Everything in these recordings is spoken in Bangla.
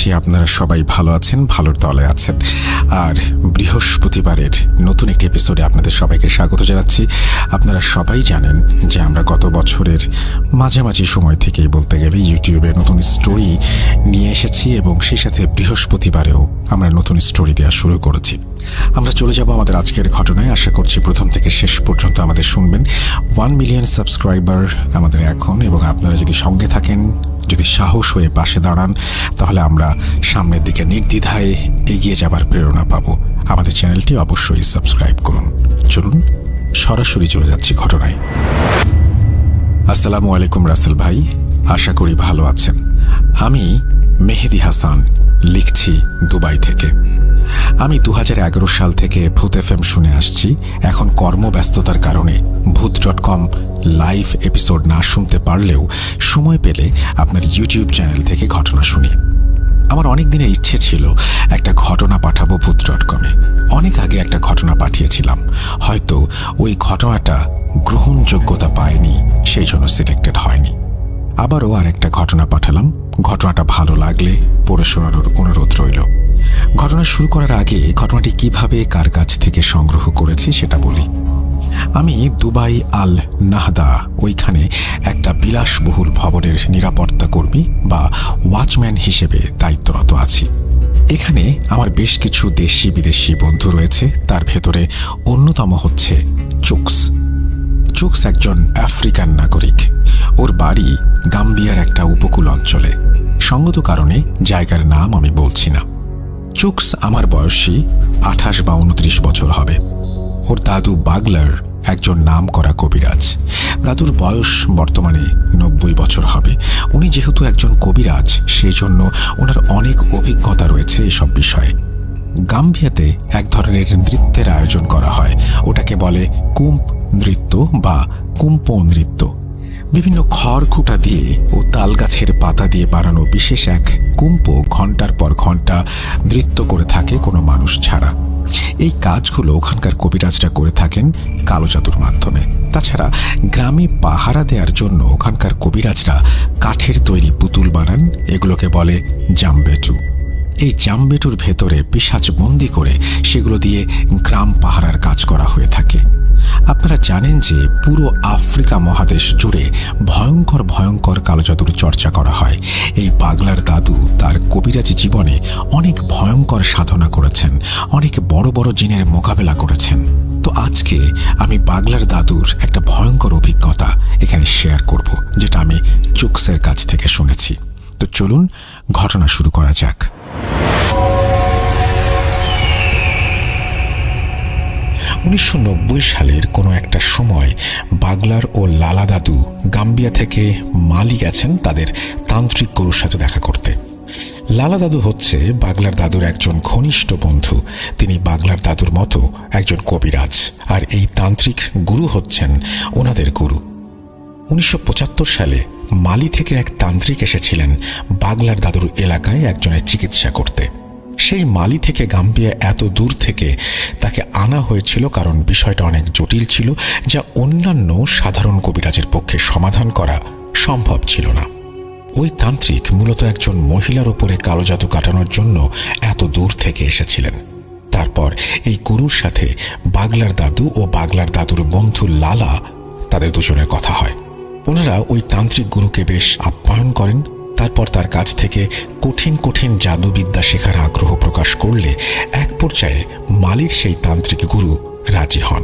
করছি আপনারা সবাই ভালো আছেন, ভালোর দলে আছেন। আর বৃহস্পতিবারের নতুন একটি এপিসোডে আপনাদের সবাইকে স্বাগত জানাচ্ছি। আপনারা সবাই জানেন যে আমরা গত বছরের মাঝামাঝি সময় থেকেই বলতে গেলে ইউটিউবে নতুন স্টোরি নিয়ে এসেছি এবং সেই সাথে বৃহস্পতিবারেও আমরা নতুন স্টোরি দেওয়া শুরু করেছি। আমরা চলে যাব আমাদের আজকের ঘটনায়। আশা করছি প্রথম থেকে শেষ পর্যন্ত আমাদের শুনবেন। 1 মিলিয়ন সাবস্ক্রাইবার আমাদের এখন, এবং আপনারা যদি সঙ্গে থাকেন, যদি সাহস হয়ে পাশে দাঁড়ান, তাহলে আমরা সামনের দিকে নির্দ্বিধায় এগিয়ে যাবার প্রেরণা পাবো। আমাদের চ্যানেলটি অবশ্যই সাবস্ক্রাইব করুন। চলুন সরাসরি চলে যাচ্ছি ঘটনায়। আসসালামু আলাইকুম রাসেল ভাই, আশা করি ভালো আছেন। আমি মেহেদি হাসান, লিখছি দুবাই থেকে। আমি 2011 সাল থেকে ভূত এফএম শুনে আসছি। এখন কর্মব্যস্ততার কারণে ভূত.com লাইভ এপিসোড না শুনতে পারলেও সময় পেলে আপনার ইউটিউব চ্যানেল থেকে ঘটনা শুনি। আমার অনেক দিনের ইচ্ছে ছিল একটা ঘটনা পাঠাবো ভূত.com-এ। অনেক আগে একটা ঘটনা পাঠিয়েছিলাম, হয়তো ওই ঘটনাটা গ্রহণযোগ্যতা পায়নি, সেই জন্য সিলেক্টেড হয়নি। আবারও আরেকটা ঘটনা পাঠালাম। ঘটনাটা ভালো লাগলে পড়ে শোনানোর অনুরোধ রইল। ঘটনা শুরু করার আগে ঘটনাটি কিভাবে কার কাছ থেকে সংগ্রহ করেছি সেটা বলি। আমি দুবাই আল নাহদা, ওইখানে একটা বিলাসবহুল ভবনের নিরাপত্তা কর্মী বা ওয়াচম্যান হিসেবে দায়িত্বরত আছি। এখানে আমার বেশ কিছু দেশি বিদেশি বন্ধু রয়েছে। তার ভেতরে অন্যতম হচ্ছে চুকস। চুকস একজন আফ্রিকান নাগরিক। ওর বাড়ি গাম্বিয়ার একটা উপকূল অঞ্চলে। সঙ্গত কারণে জায়গার নাম আমি বলছি না। চুকস আমার বয়সী 28 বা 29 বছর হবে। ওর দাদু বাগলার একজন নাম করা কবিরাজ। দাদুর বয়স বর্তমানে 90 বছর হবে। উনি যেহেতু একজন কবিরাজ, সেই জন্য ওনার অনেক অভিজ্ঞতা রয়েছে এসব বিষয়ে। গাম্বিয়াতে এক ধরনের নৃত্যের আয়োজন করা হয়, ওটাকে বলে কুম্প নৃত্য বা কুম্প নৃত্য। বিভিন্ন খড়খুঁটা দিয়ে ও তাল গাছের পাতা দিয়ে বানানো বিশেষ এক কুম্প ঘন্টার পর ঘন্টা নৃত্য করে থাকে কোনো মানুষ ছাড়া। এই কাজগুলো ওখানকার কবিরাজরা করে থাকেন কালো জাদুর মাধ্যমে। তাছাড়া গ্রামে পাহারা দেওয়ার জন্য ওখানকার কবিরাজরা কাঠের তৈরি পুতুল বানান, এগুলোকে বলে জামবেটু। এই জামবেটুর ভেতরে পিশাচ বন্দি করে সেগুলো দিয়ে গ্রাম পাহারার কাজ করা হয়ে থাকে। আপনারা জানেন যে পুরো আফ্রিকা মহাদেশ জুড়ে ভয়ঙ্কর ভয়ঙ্কর কালো জাদুর চর্চা করা হয়। এই পাগলার দাদু তার কবিরাজি জীবনে অনেক ভয়ঙ্কর সাধনা করেছেন, অনেক বড় বড় জিনের মোকাবেলা করেছেন। তো আজকে আমি পাগলার দাদুর একটা ভয়ঙ্কর অভিজ্ঞতা এখানে শেয়ার করব, যেটা আমি চুকসের কাছ থেকে শুনেছি। তো চলুন ঘটনা শুরু করা যাক। 1990 সালের কোনো একটা সময় বাগলার ও লালা দাদু গাম্বিয়া থেকে মালি গেছেন তাদের তান্ত্রিক গুরুর সাথে দেখা করতে। লালা দাদু হচ্ছে বাগলার দাদুর একজন ঘনিষ্ঠ বন্ধু। তিনি বাগলার দাদুর মতো একজন কবিরাজ, আর এই তান্ত্রিক গুরু হচ্ছেন ওনাদের গুরু। 1975 সালে মালি থেকে এক তান্ত্রিক এসেছিলেন বাগলার দাদুর এলাকায় একজনের চিকিৎসা করতে। সেই মালি থেকে গাম্বিয়া এত দূর থেকে তাকে আনা হয়েছিল কারণ বিষয়টা অনেক জটিল ছিল, যা অন্যান্য সাধারণ কবিরাজের পক্ষে সমাধান করা সম্ভব ছিল না। ওই তান্ত্রিক মূলত একজন মহিলার ওপরে কালো জাদু কাটানোর জন্য এত দূর থেকে এসেছিলেন। তারপর এই গুরুর সাথে বাগলার দাদু ও বাগলার দাদুর বন্ধু লালা, তাদের দুজনের কথা হয়। ওনারা ওই তান্ত্রিক গুরুকে বেশ আপ্যায়ন করেন। তারপর তার কাছ থেকে কঠিন কঠিন জাদুবিদ্যা শেখার আগ্রহ প্রকাশ করলে এক পর্যায়ে মালির সেই তান্ত্রিক গুরু রাজি হন।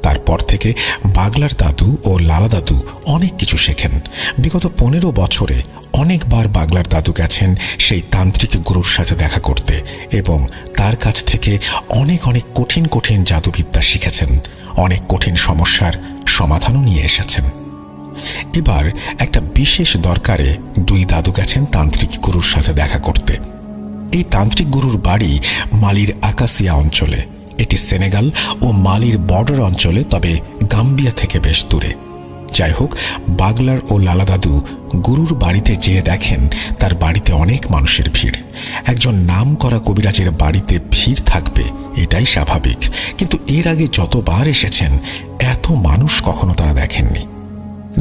তারপর থেকে বাগলার দাদু ও লালা দাদু অনেক কিছু শেখেন। বিগত 15 বছরে অনেকবার বাগলার দাদু গেছেন সেই তান্ত্রিক গুরুর সাথে দেখা করতে এবং তার কাছ থেকে অনেক অনেক কঠিন কঠিন জাদুবিদ্যা শিখেছেন। অনেক কঠিন সমস্যার সমাধানও নিয়ে এসেছেন। এবার একটা বিশেষ দরকারে দুই দাদু গেছেন তান্ত্রিক গুরুর সাথে দেখা করতে। এই তান্ত্রিক গুরুর বাড়ি মালির আকাসিয়া অঞ্চলে। এটি সেনেগাল ও মালির বর্ডার অঞ্চলে, তবে গাম্বিয়া থেকে বেশ দূরে। যাই হোক, বাগলার ও লালা দাদু গুরুর বাড়িতে যেয়ে দেখেন তার বাড়িতে অনেক মানুষের ভিড়। একজন নাম করা কবিরাজের বাড়িতে ভিড় থাকবে, এটাই স্বাভাবিক, কিন্তু এর আগে যতবার এসেছেন এত মানুষ কখনো তারা দেখেননি।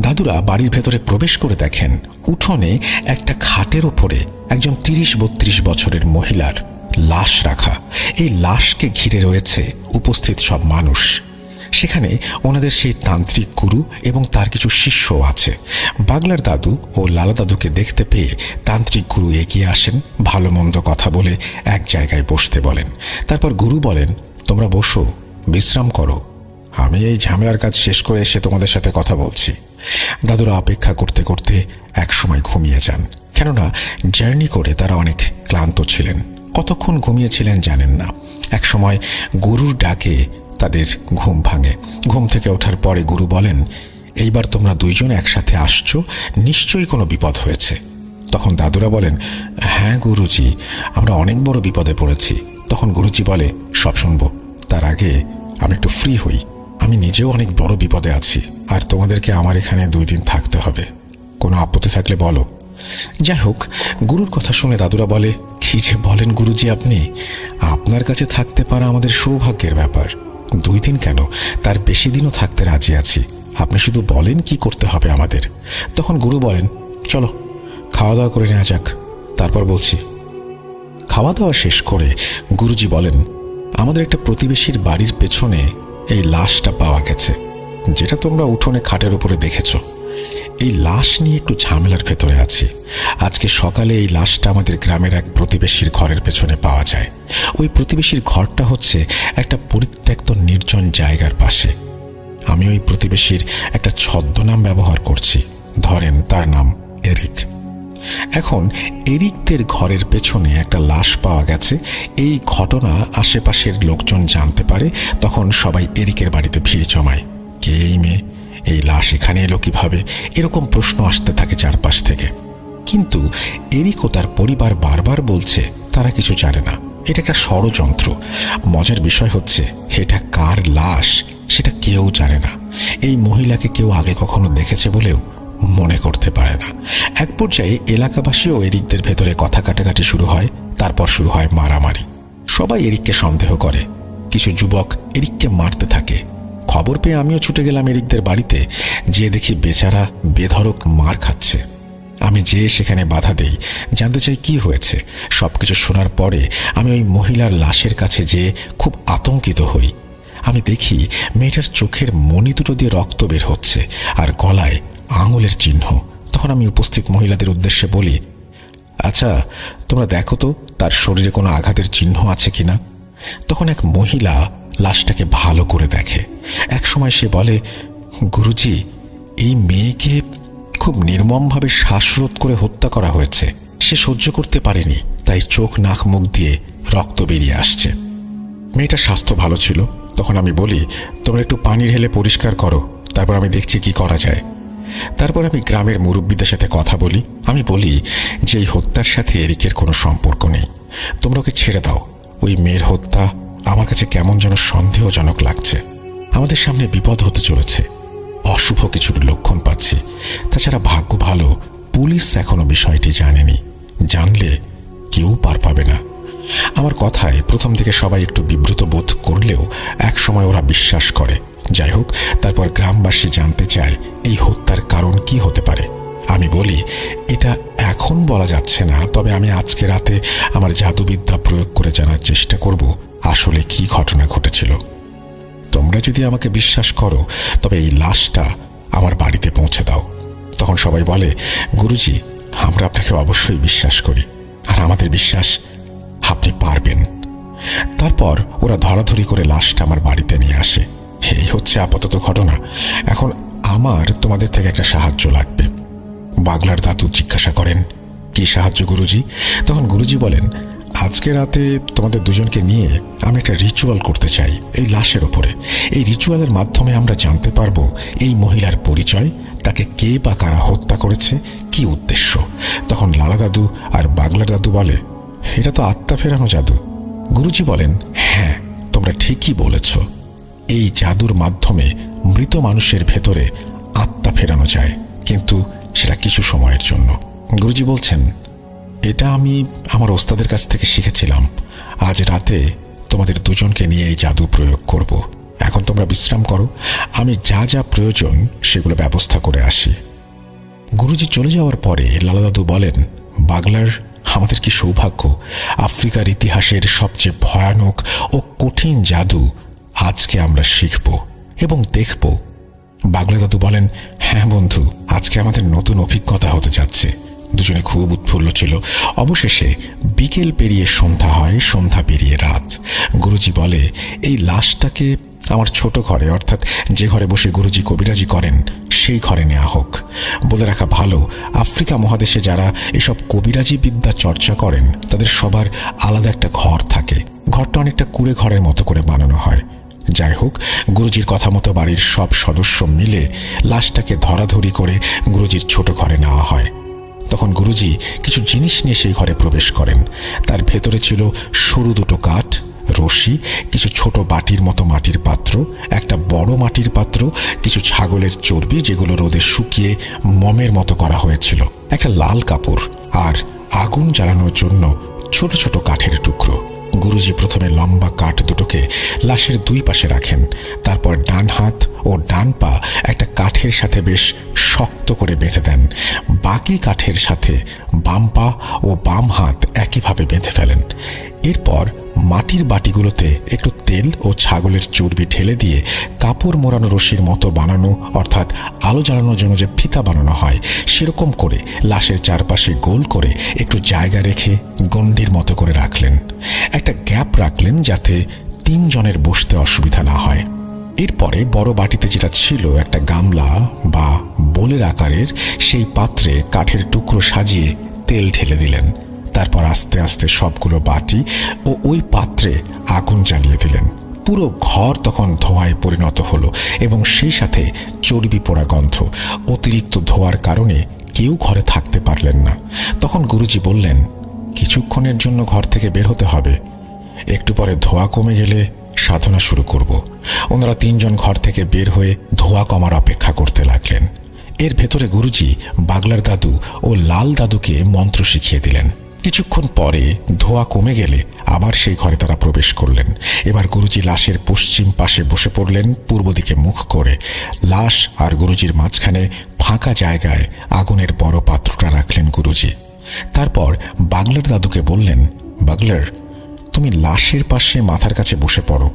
দাদুরা বাড়ির ভেতরে প্রবেশ করে দেখেন উঠোনে একটা খাটের ওপরে একজন ৩০-৩২ বছরের মহিলার লাশ রাখা। এই লাশকে ঘিরে রয়েছে উপস্থিত সব মানুষ। সেখানে ওনাদের সেই তান্ত্রিক গুরু এবং তার কিছু শিষ্যও আছে। বাগলার দাদু ও লালা দাদুকে দেখতে পেয়ে তান্ত্রিক গুরু এগিয়ে আসেন, ভালো মন্দ কথা বলে এক জায়গায় বসতে বলেন। তারপর গুরু বলেন, তোমরা বসো, বিশ্রাম করো, আমি এই ঝামেলার কাজ শেষ করে এসে তোমাদের সাথে কথা বলছি। দাদুরা অপেক্ষা করতে করতে একসময় ঘুমিয়ে যান, কেননা জার্নি করে তারা অনেক ক্লান্ত ছিলেন। কতক্ষণ ঘুমিয়েছিলেন জানেন না। একসময় গুরুর ডাকে তাদের ঘুম ভাঙে। ঘুম থেকে ওঠার পরে গুরু বলেন, এইবার তোমরা দুইজন একসাথে আসছো, নিশ্চয়ই কোনো বিপদ হয়েছে। তখন দাদুরা বলেন, হ্যাঁ গুরুজি, আমরা অনেক বড় বিপদে পড়েছি। তখন গুরুজি বলে, সব শুনবো, তার আগে আমি একটু ফ্রি হই। আমি নিজেও অনেক বড় বিপদে আছি, আর তোমাদেরকে আমার এখানে 2 দিন থাকতে হবে। কোনো আপত্তি থাকলে বলো। যাই হোক, গুরুর কথা শুনে দাদুরা বলে, কি যে বলেন গুরুজি আপনি, আপনার কাছে থাকতে পারা আমাদের সৌভাগ্যের ব্যাপার। 2 দিন কেন, তার বেশি দিনও থাকতে রাজি আছি। আপনি শুধু বলেন কি করতে হবে আমাদের। তখন গুরু বলেন, চলো খাওয়া দাওয়া করে নেওয়া যাক, তারপর বলছি। খাওয়া দাওয়া শেষ করে গুরুজি বলেন, আমাদের একটা প্রতিবেশীর বাড়ির পেছনে এই লাশটা পাওয়া গেছে, যেটা তোমরা উঠোনে খাটের উপরে দেখেছ। এই লাশ নিয়ে একটু ঝামেলার ভেতরে আছি। আজকে সকালে এই লাশটা আমাদের গ্রামের এক প্রতিবেশীর ঘরের পেছনে পাওয়া যায়। ওই প্রতিবেশীর ঘরটা হচ্ছে একটা পরিত্যক্ত নির্জন জায়গার পাশে। আমি ওই প্রতিবেশীর একটা ছদ্মনাম ব্যবহার করছি, ধরেন তার নাম এরিক। এখন এরিকদের ঘরের পেছনে একটা লাশ পাওয়া গেছে। এই ঘটনা আশেপাশের লোকজন জানতে পারে। তখন সবাই এরিকের বাড়িতে ভিড় জমায়। কে এই মেয়ে, এই লাশ এখানে এলো কিভাবে, এরকম প্রশ্ন আসতে থাকে চারপাশ থেকে। কিন্তু এরিক ও তার পরিবার বারবার বলছে তারা কিছু জানে না, এটা একটা ষড়যন্ত্র। মজার বিষয় হচ্ছে, এটা কার লাশ সেটা কেউ জানে না। এই মহিলাকে কেউ আগে কখনো দেখেছে বলেও মনে করতে পারে না। এক পর্যায়ে এলাকাবাসী ও এরিকদের ভেতরে কথা কাটাকাটি শুরু হয়। তারপর শুরু হয় মারামারি। সবাই এরিককে সন্দেহ করে। কিছু যুবক এরিককে মারতে থাকে। খবর পেয়ে আমিও ছুটে গেলাম এরিকদের বাড়িতে। যেয়ে দেখি বেচারা বেধড়ক মার খাচ্ছে। আমি যেয়ে সেখানে বাধা দেই, জানতে চাই কি হয়েছে। সবকিছু শোনার পরে আমি ওই মহিলার লাশের কাছে যেয়ে খুব আতঙ্কিত হই। আমি দেখি মেয়েটার চোখের মণি দুটো দিয়ে রক্ত বের হচ্ছে, আর গলায় আঙুলের চিহ্ন। তখন আমি উপস্থিত মহিলাদের উদ্দেশ্যে বলি, আচ্ছা তোমরা দেখো তো তার শরীরে কোনো আঘাতের চিহ্ন আছে কিনা। তখন এক মহিলা লাশটাকে ভালো করে দেখে। এক সময় সে বলে, গুরুজি, এই মেয়েকে খুব নির্মমভাবে শ্বাসরোধ করে হত্যা করা হয়েছে। সে সহ্য করতে পারেনি, তাই চোখ নাক মুখ দিয়ে রক্ত বেরিয়ে আসছে। মেয়েটার স্বাস্থ্য ভালো ছিল। তখন আমি বলি, তোমরা একটু পানি ঢেলে পরিষ্কার করো, তারপর আমি দেখছি কি করা যায়। তারপর আমি গ্রামের মুরব্বীদের সাথে কথা বলি। আমি বলি যে এই হত্যার সাথে এরিকের কোনো সম্পর্ক নেই, তোমরা ওকে ছেড়ে দাও। ওই মেয়ের হত্যা আমার কাছে কেমন যেন সন্দেহজনক লাগছে। আমাদের সামনে বিপদ হতে চলেছে, অশুভ কিছুর লক্ষণ পাচ্ছি। তাছাড়া ভাগ্য ভালো, পুলিশ এখনো বিষয়টি জানেনি, জানলে কেউ পার পাবে না। আমার কথায় প্রথম থেকে সবাই একটু বিব্রত বোধ করলেও একসময় ওরা বিশ্বাস করে। যাই হোক, তারপর গ্রামবাসী জানতে চায় এই হত্যার কারণ কি হতে পারে। আমি বলি, এটা এখন বলা যাচ্ছে না, তবে আমি আজকে রাতে আমার জাদুবিদ্যা প্রয়োগ করে জানার চেষ্টা করব আসলে কি ঘটনা ঘটেছিল। তোমরা যদি আমাকে বিশ্বাস করো তবে এই লাশটা আমার বাড়িতে পৌঁছে দাও। তখন সবাই বলে, গুরুজি, আমরা আপনাকে অবশ্যই বিশ্বাস করি, আর আমাদের বিশ্বাস আপনি পারবেন। তারপর ওরা ধরাধরি করে লাশটা আমার বাড়িতে নিয়ে আসে। এই হচ্ছে আপাতত ঘটনা। এখন আমার তোমাদের থেকে একটা সাহায্য লাগবে। বাগলার দাদু জিজ্ঞাসা করেন, কি সাহায্য গুরুজি? তখন গুরুজি বলেন, আজকে রাতে তোমাদের দুজনকে নিয়ে আমি একটা রিচুয়াল করতে চাই এই লাশের ওপরে। এই রিচুয়ালের মাধ্যমে আমরা জানতে পারবো এই মহিলার পরিচয়, তাকে কে বা কারা হত্যা করেছে, কি উদ্দেশ্য। তখন লালা দাদু আর বাগলার দাদু বলে, এটা তো আত্মা ফেরানো জাদু। গুরুজি বলেন, হ্যাঁ, তোমরা ঠিকই বলেছ। এই জাদুর মাধ্যমে মৃত মানুষের ভেতরে আত্মা ফেরানো যায়, কিন্তু সেটা কিছু সময়ের জন্য। গুরুজি বলছেন, এটা আমি আমার ওস্তাদের কাছ থেকে শিখেছিলাম। আজ রাতে তোমাদের দুজনকে নিয়ে এই জাদু প্রয়োগ করব। এখন তোমরা বিশ্রাম করো, আমি যা যা প্রয়োজন সেগুলো ব্যবস্থা করে আসি। গুরুজি চলে যাওয়ার পরে লালা দাদু বলেন, বাগলার, আমাদের কি সৌভাগ্য, আফ্রিকার ইতিহাসের সবচেয়ে ভয়ানক ও কঠিন জাদু আজকে আমরা শিখব এবং দেখব। বাগলা দাদু বলেন, হ্যাঁ বন্ধু, আজকে আমাদের নতুন অভিজ্ঞতা হতে যাচ্ছে। দুজনে খুব উৎফুল্ল ছিল। অবশেষে বিকেল পেরিয়ে সন্ধ্যা হয়, সন্ধ্যা পেরিয়ে রাত। গুরুজি বলে, এই লাশটাকে আমার ছোট ঘরে, অর্থাৎ যে ঘরে বসে গুরুজি কবিরাজি করেন, সেই ঘরে নেওয়া হোক। বলে রাখা ভালো, আফ্রিকা মহাদেশে যারা এসব কবিরাজি বিদ্যা চর্চা করেন তাদের সবার আলাদা একটা ঘর থাকে। ঘরটা অনেকটা কুঁড়ে ঘরের মতো করে বানানো হয়। যাই হোক, গুরুজির কথা মতো বাড়ির সব সদস্য মিলে লাশটাকে ধরাধরি করে গুরুজির ছোট ঘরে নেওয়া হয়। তখন গুরুজি কিছু জিনিস নিয়ে সেই ঘরে প্রবেশ করেন। তার ভেতরে ছিল সরু দুটো কাঠ, রশি, কিছু ছোট বাটির মতো মাটির পাত্র, একটা বড় মাটির পাত্র, কিছু ছাগলের চর্বি যেগুলো রোদে শুকিয়ে মমের মতো করা হয়েছিল, একটা লাল কাপড় আর আগুন জ্বালানোর জন্য ছোট ছোট কাঠের টুকরো। গুরুজি প্রথমে লম্বা কাঠ দুটোকে লাশের দুই পাশে রাখেন। তারপর ডান হাত ও ডান পা একটা কাঠের সাথে বেশ শক্ত করে বেঁধে দেন। বাকি কাঠের সাথে বাম পা ও বাম হাত একইভাবে বেঁধে ফেলেন। এরপর মাটির বাটিগুলোতে একটু তেল ও ছাগলের চর্বি ঢেলে দিয়ে কাপড় মোড়ানো রশির মতো বানানো, অর্থাৎ আলো জ্বালানোর জন্য যে ফিতা বানানো হয় সেরকম করে লাশের চারপাশে গোল করে একটু জায়গা রেখে গণ্ডির মতো করে রাখলেন। একটা গ্যাপ রাখলেন যাতে 3 জনের বসতে অসুবিধা না হয়। এরপরে বড় বাটিতে যেটা ছিল একটা গামলা বা বোলের আকারের, সেই পাত্রে কাঠের টুকরো সাজিয়ে তেল ঢেলে দিলেন। তারপর আস্তে আস্তে সবগুলো বাটি ও ওই পাত্রে আগুন জ্বালিয়ে দিলেন। পুরো ঘর তখন ধোঁয়ায় পরিণত হলো এবং সেই সাথে চর্বি পোড়া গন্ধ। অতিরিক্ত ধোঁয়ার কারণে কেউ ঘরে থাকতে পারলেন না। তখন গুরুজি বললেন, কিছুক্ষণের জন্য ঘর থেকে বের হতে হবে, একটু পরে ধোঁয়া কমে গেলে সাধনা শুরু করব। ওনারা 3 জন ঘর থেকে বের হয়ে ধোঁয়া কমার অপেক্ষা করতে লাগলেন। এর ভেতরে গুরুজি বাগলার দাদু ও লাল দাদুকে মন্ত্র শিখিয়ে দিলেন। কিছুক্ষণ পরে ধোঁয়া কমে গেলে আবার সেই ঘরে তারা প্রবেশ করলেন। এবার গুরুজি লাশের পশ্চিম পাশে বসে পড়লেন, পূর্ব দিকে মুখ করে। লাশ আর গুরুজির মাঝখানে ফাঁকা জায়গায় আগুনের বড় পাত্রটা রাখলেন গুরুজি। তারপর বাগলার দাদুকে বললেন, বাগলার, তুমি লাশের পাশে মাথার কাছে বসে পড়ো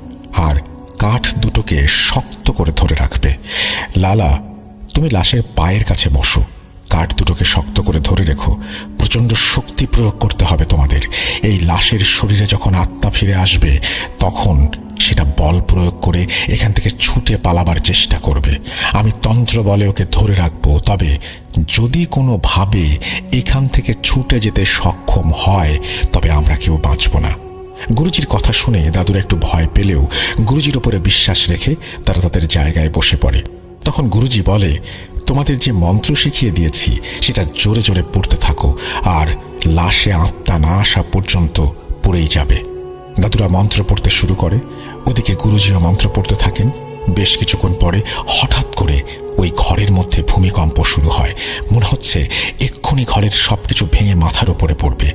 আর কাঠ দুটোকে শক্ত করে ধরে রাখবে। লালা, তুমি লাশের পায়ের কাছে বসো, কাঠ দুটোকে শক্ত করে ধরে রেখো। প্রচণ্ড শক্তি প্রয়োগ করতে হবে তোমাদের। এই লাশের শরীরে যখন আত্মা ফিরে আসবে তখন সেটা বল প্রয়োগ করে এখান থেকে ছুটে পালাবার চেষ্টা করবে। আমি তন্ত্র বলে ওকে ধরে রাখবো, তবে যদি কোনোভাবে এখান থেকে ছুটে যেতে সক্ষম হয় তবে আমরা কেউ বাঁচব না। গুরুজির কথা শুনে দাদুর একটু ভয় পেলেও গুরুজির ওপরে বিশ্বাস রেখে তারা তাদের জায়গায় বসে পড়ে। তখন গুরুজি বলে, তোমাদের যে মন্ত্র শিখিয়ে দিয়েছি সেটা জোরে জোরে পড়তে থাকো, আর লাশে আত্মা না আসা পর্যন্ত পড়েই যাবে। দাদুরা মন্ত্র পড়তে শুরু করে, ওদিকে গুরুজিও মন্ত্র পড়তে থাকেন। বেশ কিছুক্ষণ পরে হঠাৎ করে ওই ঘরের মধ্যে ভূমিকম্প শুরু হয়। মনে হচ্ছে এক্ষুনি ঘরের সবকিছু ভেঙে মাথার উপরে পড়বে।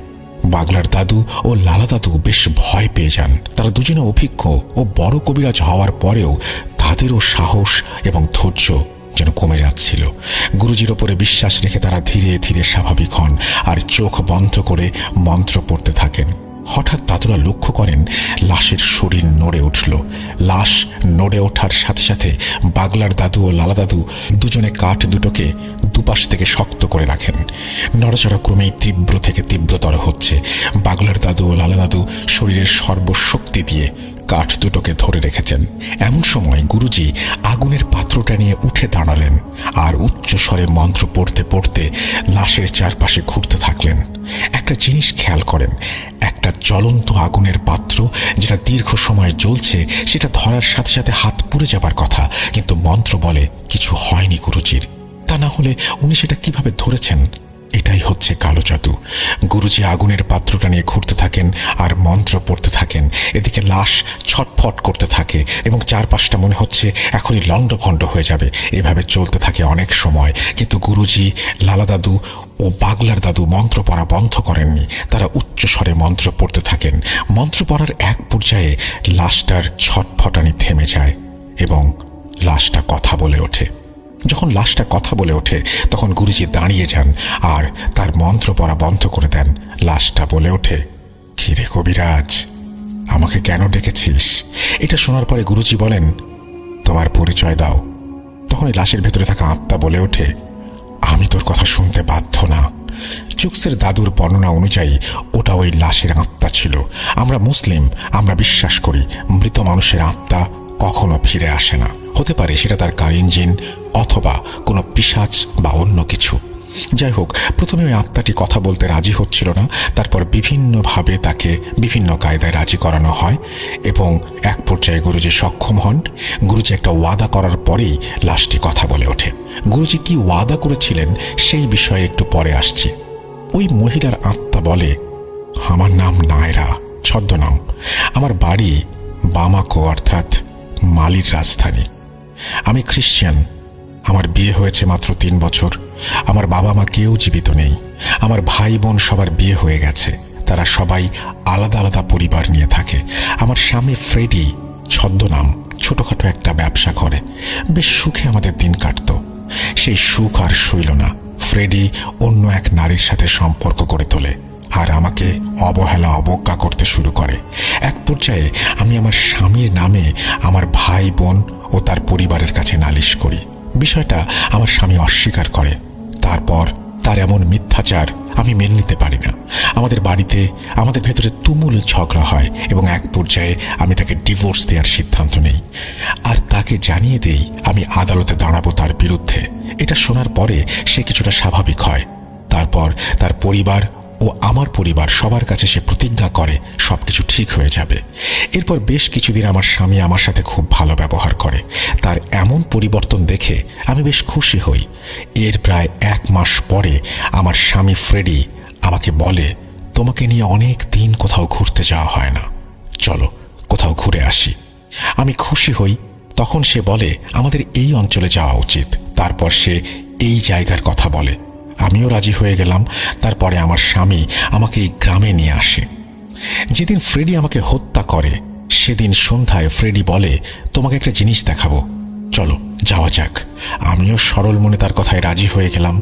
বাগলার দাদু ও লালা দাদু বেশ ভয় পেয়ে যান। তারা দুজনে অভিজ্ঞ ও বড় কবিরাজ হওয়ার পরেও তাদেরও সাহস এবং ধৈর্য যেন কমে যাচ্ছিল। গুরুজির ওপরে বিশ্বাস রেখে তারা ধীরে ধীরে স্বাভাবিক হন আর চোখ বন্ধ করে মন্ত্র পড়তে থাকেন। হঠাৎ দাদুরা লক্ষ্য করেন লাশের শরীর নড়ে উঠল। লাশ নড়ে ওঠার সাথে সাথে বাগলার দাদু ও লালা দাদু দুজনে কাঠ দুটোকে দুপাশ থেকে শক্ত করে রাখেন। নড়াচড়া ক্রমেই তীব্র থেকে তীব্রতর হচ্ছে। বাগলার দাদু ও লালা দাদু শরীরের সর্বশক্তি দিয়ে কাঠ দুটোকে ধরে রেখেছেন। এমন সময় গুরুজি আগুনের পাত্রটা নিয়ে উঠে দাঁড়ালেন আর উচ্চ স্বরে মন্ত্র পড়তে পড়তে লাশের চারপাশে ঘুরতে থাকলেন। একটা জিনিস খেয়াল করেন, একটা জ্বলন্ত আগুনের পাত্র যেটা দীর্ঘ সময় জ্বলছে সেটা ধরার সাথে সাথে হাত পুড়ে যাবার কথা, কিন্তু মন্ত্র বলে কিছু হয়নি গুরুজির। তা না হলে উনি সেটা কিভাবে ধরেছেন? এটাই হচ্ছে কালো জাদু। গুরুজি আগুনের পাত্রটা নিয়ে ঘুরতে থাকেন আর মন্ত্র পড়তে থাকেন। এদিকে লাশ ছটফট করতে থাকে এবং চারপাশটা মনে হচ্ছে এখনই লণ্ডভণ্ড হয়ে যাবে। এভাবে চলতে থাকে অনেক সময়, কিন্তু গুরুজি, লালা দাদু ও বাগলার দাদু মন্ত্র পড়া বন্ধ করেননি। তারা উচ্চ স্বরে মন্ত্র পড়তে থাকেন। মন্ত্র পড়ার এক পর্যায়ে লাশটার ছটফটানি থেমে যায় এবং লাশটা কথা বলে ওঠে। যখন লাশটা কথা বলে ওঠে তখন গুরুজি দাঁড়িয়ে যান আর তার মন্ত্র পড়া বন্ধ করে দেন। লাশটা বলে ওঠে, কি রে কবিরাজ, আমাকে কেন ডেকেছিস? এটা শোনার পরে গুরুজি বলেন, তোমার পরিচয় দাও। তখন এই লাশের ভেতরে থাকা আত্মা বলে ওঠে, আমি তোর কথা শুনতে বাধ্য না। চুকসের দাদুর বর্ণনা অনুযায়ী ওটা ওই লাশের আত্মা ছিল। আমরা মুসলিম, আমরা বিশ্বাস করি মৃত মানুষের আত্মা কখনো ফিরে আসে না। হতে পারে সেটা তার কারেন জিন অথবা কোনো পিশাচ বা অন্য কিছু। যাই হোক, প্রথমে ওই আত্মাটি কথা বলতে রাজি হচ্ছিল না। তারপর বিভিন্নভাবে তাকে বিভিন্ন কায়দায় রাজি করানো হয় এবং এক পর্যায়ে গুরুজি সক্ষম হন। গুরুজি একটা ওয়াদা করার পরেই লাশটি কথা বলে ওঠে। গুরুজি কি ওয়াদা করেছিলেন সেই বিষয়ে একটু পরে আসছি। ওই মহিলার আত্মা বলে, আমার নাম নায়রা, ছদ্মনাম। আমার বাড়ি বামাকো, অর্থাৎ মালির রাজধানী। আমি খ্রিস্টান। আমার বিয়ে হয়েছে মাত্র 3 বছর। আমার বাবা মা কেউ জীবিত নেই। আমার ভাই বোন সবার বিয়ে হয়ে গেছে। তারা সবাই আলাদা আলাদা পরিবার নিয়ে থাকে। আমার স্বামী ফ্রেডি, ছদ্মনাম, ছোটখাটো একটা ব্যবসা করে। বেশ সুখে আমাদের দিন কাটত। সেই সুখ আর সইল না। ফ্রেডি অন্য এক নারীর সাথে সম্পর্ক গড়ে তোলে আর আমাকে অবহেলা অবজ্ঞা করতে শুরু করে। এক পর্যায়ে আমি আমার স্বামীর নামে আমার ভাই বোন ও তার পরিবারের কাছে নালিশ করি। বিষয়টা আমার স্বামী অস্বীকার করে। তারপর তার এমন মিথ্যাচার আমি মেনে নিতে পারি না। আমাদের বাড়িতে আমাদের ভেতরে তুমুল ঝগড়া হয় এবং এক পর্যায়ে আমি তাকে ডিভোর্স দেওয়ার সিদ্ধান্ত নেই আর তাকে জানিয়ে দেই আমি আদালতে দাঁড়াবো তার বিরুদ্ধে। এটা শোনার পরে সে কিছুটা স্বাভাবিক হয়। তারপর তার পরিবার ও আমার পরিবার সবার কাছে সে প্রতিজ্ঞা করে সবকিছু ঠিক হয়ে যাবে। এরপর বেশ কিছুদিন আমার স্বামী আমার সাথে খুব ভালো ব্যবহার করে। তার এমন পরিবর্তন দেখে আমি বেশ খুশি হই। এর প্রায় 1 মাস পরে আমার স্বামী ফ্রেডি আমাকে বলে, তোমাকে নিয়ে অনেক দিন কোথাও ঘুরতে যাওয়া হয় না, চলো কোথাও ঘুরে আসি। আমি খুশি হই। তখন সে বলে আমাদের এই অঞ্চলে যাওয়া উচিত। তারপর সে এই জায়গার কথা বলে। আমিও রাজি হয়ে গেলাম। তারপরে আমার স্বামী আমাকে এই গ্রামে নিয়ে আসে। যেদিন ফ্রেডি আমাকে হত্যা করে সেদিন সন্ধ্যায় ফ্রেডি বলে, তোমাকে একটা জিনিস দেখাবো, চলো যাওয়া যাক। আমিও সরল মনে তার কথায় রাজি হয়ে গেলাম।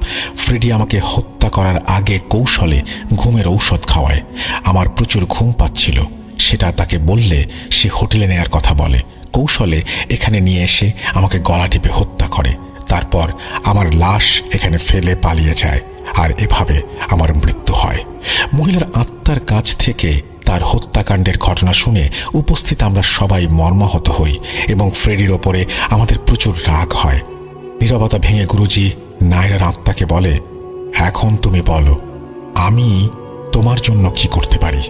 ফ্রেডি আমাকে হত্যা করার আগে কৌশলে ঘুমের ঔষধ খাওয়ায়। আমার প্রচুর ঘুম পাচ্ছিল। সেটা তাকে বললে সে হোটেলে নেয়ার কথা বলে। কৌশলে এখানে নিয়ে এসে আমাকে গলা টিপে হত্যা করে। তারপর আমার লাশ এখানে ফেলে পালিয়ে যায় আর এভাবে আমার মৃত্যু হয়। মহিলার আত্মার কাছ থেকে তার হত্যাকাণ্ডের ঘটনা শুনে উপস্থিত আমরা সবাই মর্মাহত হই এবং ফ্রেডির ওপরে আমাদের প্রচুর রাগ হয়। নীরবতা ভেঙে গুরুজি নায়রার আত্মাকে বলে, এখন তুমি বলো আমি তোমার জন্য কি করতে পারি?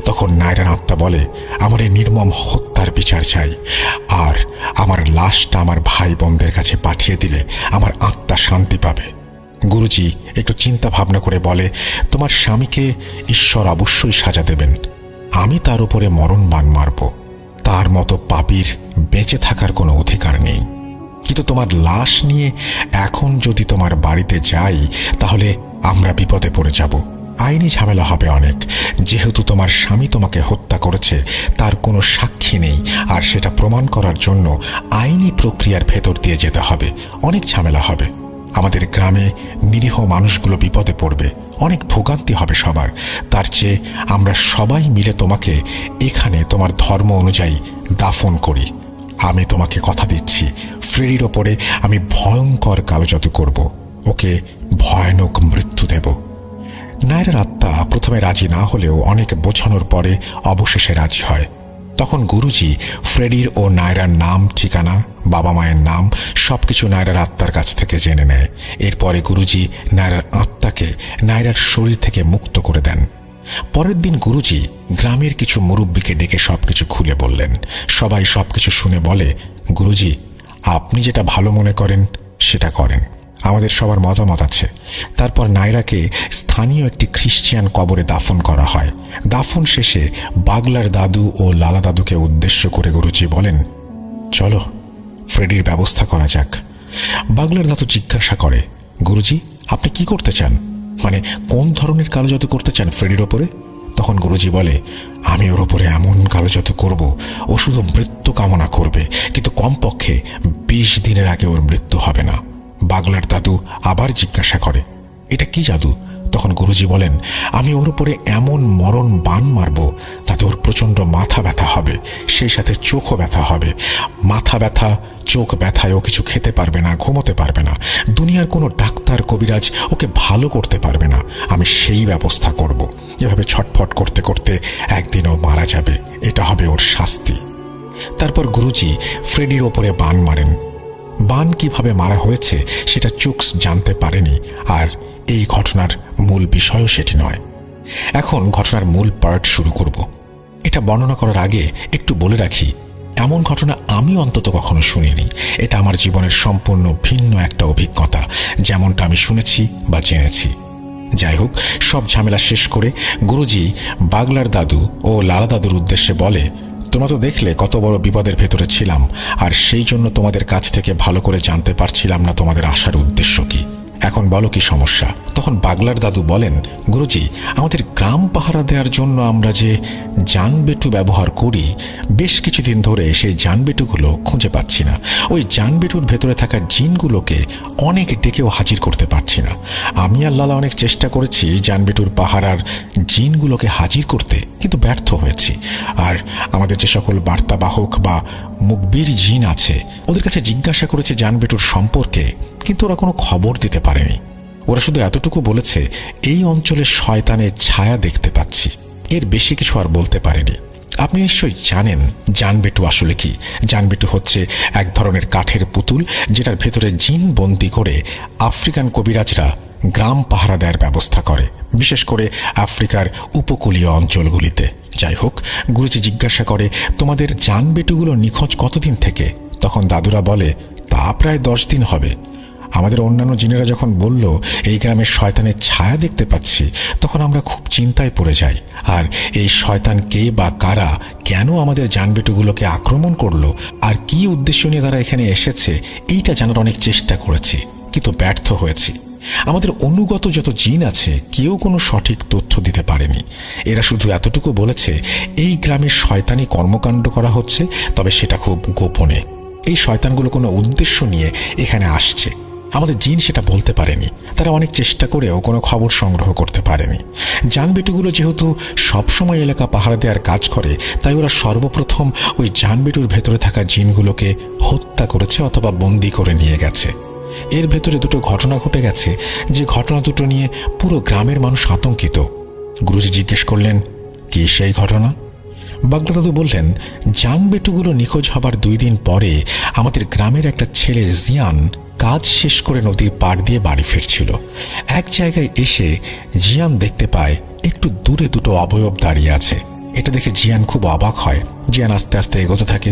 তখন নায়রার আত্মা বলে, আমার এই নির্মম হত্যার বিচার চাই আর আমার লাশটা আমার ভাই বোনদের কাছে পাঠিয়ে দিলে আমার আত্মা শান্তি পাবে। গুরুজি একটু চিন্তা ভাবনা করে বলে, তোমার স্বামীকে ঈশ্বর অবশ্যই সাজা দেবেন। আমি তার উপরে মরণ বাণ মারব। তার মতো পাপীর বেঁচে থাকার কোনো অধিকার নেই। কিন্তু তোমার লাশ নিয়ে এখন যদি তোমার বাড়িতে যাই তাহলে আমরা বিপদে পড়ে যাব। আইনি ঝামেলা হবে অনেক। যেহেতু তোমার স্বামী তোমাকে হত্যা করেছে তার কোনো সাক্ষী নেই আর সেটা প্রমাণ করার জন্য আইনি প্রক্রিয়ার ভেতর দিয়ে যেতে হবে। অনেক ঝামেলা হবে। আমাদের গ্রামে নিরীহ মানুষগুলো বিপদে পড়বে। অনেক ভোগান্তি হবে সবার। তার চেয়ে আমরা সবাই মিলে তোমাকে এখানে তোমার ধর্ম অনুযায়ী দাফন করি। আমি তোমাকে কথা দিচ্ছি, ফ্রেডির ওপরে আমি ভয়ঙ্কর কালো জাদু করব। ওকে ভয়ানক মৃত্যু দেব। নায়রার আত্মা প্রথমে রাজি না হলেও অনেক বোঝানোর পরে অবশেষে রাজি হয়। তখন গুরুজি ফ্রেডির ও নায়রার নাম, ঠিকানা, বাবা মায়ের নাম সবকিছু নায়রার আত্মার কাছ থেকে জেনে নেয়। এরপরে গুরুজি নায়রার আত্মাকে নায়রার শরীর থেকে মুক্ত করে দেন। পরের দিন গুরুজি গ্রামের কিছু মুরব্বীকে ডেকে সবকিছু খুলে বললেন। সবাই সবকিছু শুনে বলে, গুরুজি আপনি যেটা ভালো মনে করেন সেটা করেন, আমাদের সবার মতামত আছে। তারপর নায়রাকে স্থানীয় একটি খ্রিস্টান কবরে দাফন করা হয়। দাফন শেষে বাগলার দাদু ও লালা দাদুকে উদ্দেশ্য করে গুরুজি বলেন, চলো ফ্রেডির ব্যবস্থা করা যাক। বাগলার দাদু জিজ্ঞাসা করে, গুরুজি আপনি কি করতে চান? মানে কোন ধরনের কালো জাদু করতে চান ফ্রেডির ওপরে? তখন গুরুজি বলে, আমি ওর উপরে এমন কালো জাদু করব, ও শুধু মৃত্যু কামনা করবে, কিন্তু কমপক্ষে 20 দিনের আগে ওর মৃত্যু হবে না। বাগলার দাদু আবার জিজ্ঞাসা করে, এটা কি জাদু? তখন গুরুজি বলেন, আমি ওর উপরে এমন মরণ বান মারব তাতে ওর প্রচণ্ড মাথা ব্যথা হবে, সেই সাথে চোখও ব্যথা হবে। মাথা ব্যথা, চোখ ব্যথায় ও কিছু খেতে পারবে না, ঘুমোতে পারবে না, দুনিয়ার কোনো ডাক্তার কবিরাজ ওকে ভালো করতে পারবে না। আমি সেই ব্যবস্থা করব। এভাবে ছটফট করতে করতে একদিন ও মারা যাবে, এটা হবে ওর শাস্তি। তারপর গুরুজি ফ্রেডির ওপরে বান মারেন। বান কিভাবে মারা হয়েছে সেটা চুকস জানতে পারেনি, আর এই ঘটনার মূল বিষয়ও সেটি নয়। এখন ঘটনার মূল পার্ট শুরু করব। এটা বর্ণনা করার আগে একটু বলে রাখি, এমন ঘটনা আমি অন্তত কখনো শুনিনি। এটা আমার জীবনের সম্পূর্ণ ভিন্ন একটা অভিজ্ঞতা, যেমনটা আমি শুনেছি বা জেনেছি। যাই হোক, সব ঝামেলা শেষ করে গুরুজি বাগলার দাদু ও লালা দাদুর উদ্দেশ্যে বলে, তোমরা তো দেখলে কত বড় বিপদের ভেতরে ছিলাম, আর সেই জন্য তোমাদের কাছ থেকে ভালো করে জানতে পারছিলাম না তোমাদের আসার উদ্দেশ্য কি। এখন বলো কি সমস্যা? তখন বাগলার দাদু বলেন, গুরুজি, আমাদের গ্রাম পাহারা দেওয়ার জন্য আমরা যে জানবেটু ব্যবহার করি, বেশ কিছুদিন ধরে সেই জানবেটুগুলো খুঁজে পাচ্ছি না। ওই জানবেটুর ভেতরে থাকা জিনগুলোকে অনেক ডেকেও হাজির করতে পারছি না। আমি আর লালা অনেক চেষ্টা করেছি জানবেটুর পাহারার জিনগুলোকে হাজির করতে, কিন্তু ব্যর্থ হয়েছি। আর আমাদের যে সকল বার্তাবাহক বা মুকবির জিন আছে, ওদের কাছে জিজ্ঞাসা করেছে জানবেটুর সম্পর্কে, কিন্তু ওরা কোনো খবর দিতে পারেনি। ওরা শুধু এতটুকু বলেছে, এই অঞ্চলে শয়তানের ছায়া দেখতে পাচ্ছি, এর বেশি কিছু আর বলতে পারেনি। আপনি নিশ্চয়ই জানেন জানবেটু আসলে কি। জানবেটু হচ্ছে এক ধরনের কাঠের পুতুল, যেটার ভেতরে জিন বন্দি করে আফ্রিকান কবিরাজরা গ্রাম পাহারা দেওয়ার ব্যবস্থা করে, বিশেষ করে আফ্রিকার উপকূলীয় অঞ্চলগুলিতে। যাই হোক, গুরুজি জিজ্ঞাসা করে, তোমাদের জানবেটুগুলো নিখোঁজ কতদিন থেকে? তখন দাদুরা বলে, তা প্রায় 10 দিন হবে। আমাদের অন্যান্য জিনেরা যখন বলল এই গ্রামের শয়তানের ছায়া দেখতে পাচ্ছি, তখন আমরা খুব চিন্তায় পড়ে যাই। আর এই শয়তান কে বা কারা, কেন আমাদের জানবেটুগুলোকে আক্রমণ করলো, আর কি উদ্দেশ্য নিয়ে তারা এখানে এসেছে, এইটা জানার অনেক চেষ্টা করেছি, কিন্তু ব্যর্থ হয়েছি। আমাদের অনুগত যত জিন আছে, কেউ কোনো সঠিক তথ্য দিতে পারেনি। এরা শুধু এতটুকু বলেছে এই গ্রামে শয়তানি কর্মকাণ্ড করা হচ্ছে, তবে সেটা খুব গোপনে। এই শয়তানগুলো কোনো উদ্দেশ্য নিয়ে এখানে আসছে, আমাদের জিন সেটা বলতে পারেনি। তারা অনেক চেষ্টা করেও কোনো খবর সংগ্রহ করতে পারেনি। জানবেটুগুলো যেহেতু সবসময় এলাকা পাহারা দেওয়ার কাজ করে, তাই ওরা সর্বপ্রথম ওই জানবেটুর ভেতরে থাকা জিনগুলোকে হত্যা করেছে অথবা বন্দি করে নিয়ে গেছে। এর ভেতরে দুটো ঘটনা ঘটে গেছে, যে ঘটনা দুটো নিয়ে পুরো গ্রামের মানুষ আতঙ্কিত। গুরুজি জিজ্ঞেস করলেন, কি সেই ঘটনা? বাগলা দাদু বললেন, জানবেটুগুলো নিখোঁজ হবার 2 দিন পরে আমাদের গ্রামের একটা ছেলে জিয়ান কাজ শেষ করে নদীর পাড় দিয়ে বাড়ি ফিরছিল। এক জায়গায় এসে জিয়ান দেখতে পায় একটু দূরে দুটো অবয়ব দাঁড়িয়ে আছে। এটা দেখে জিয়ান খুব অবাক হয়। জিয়ান আস্তে আস্তে এগোতে থাকে।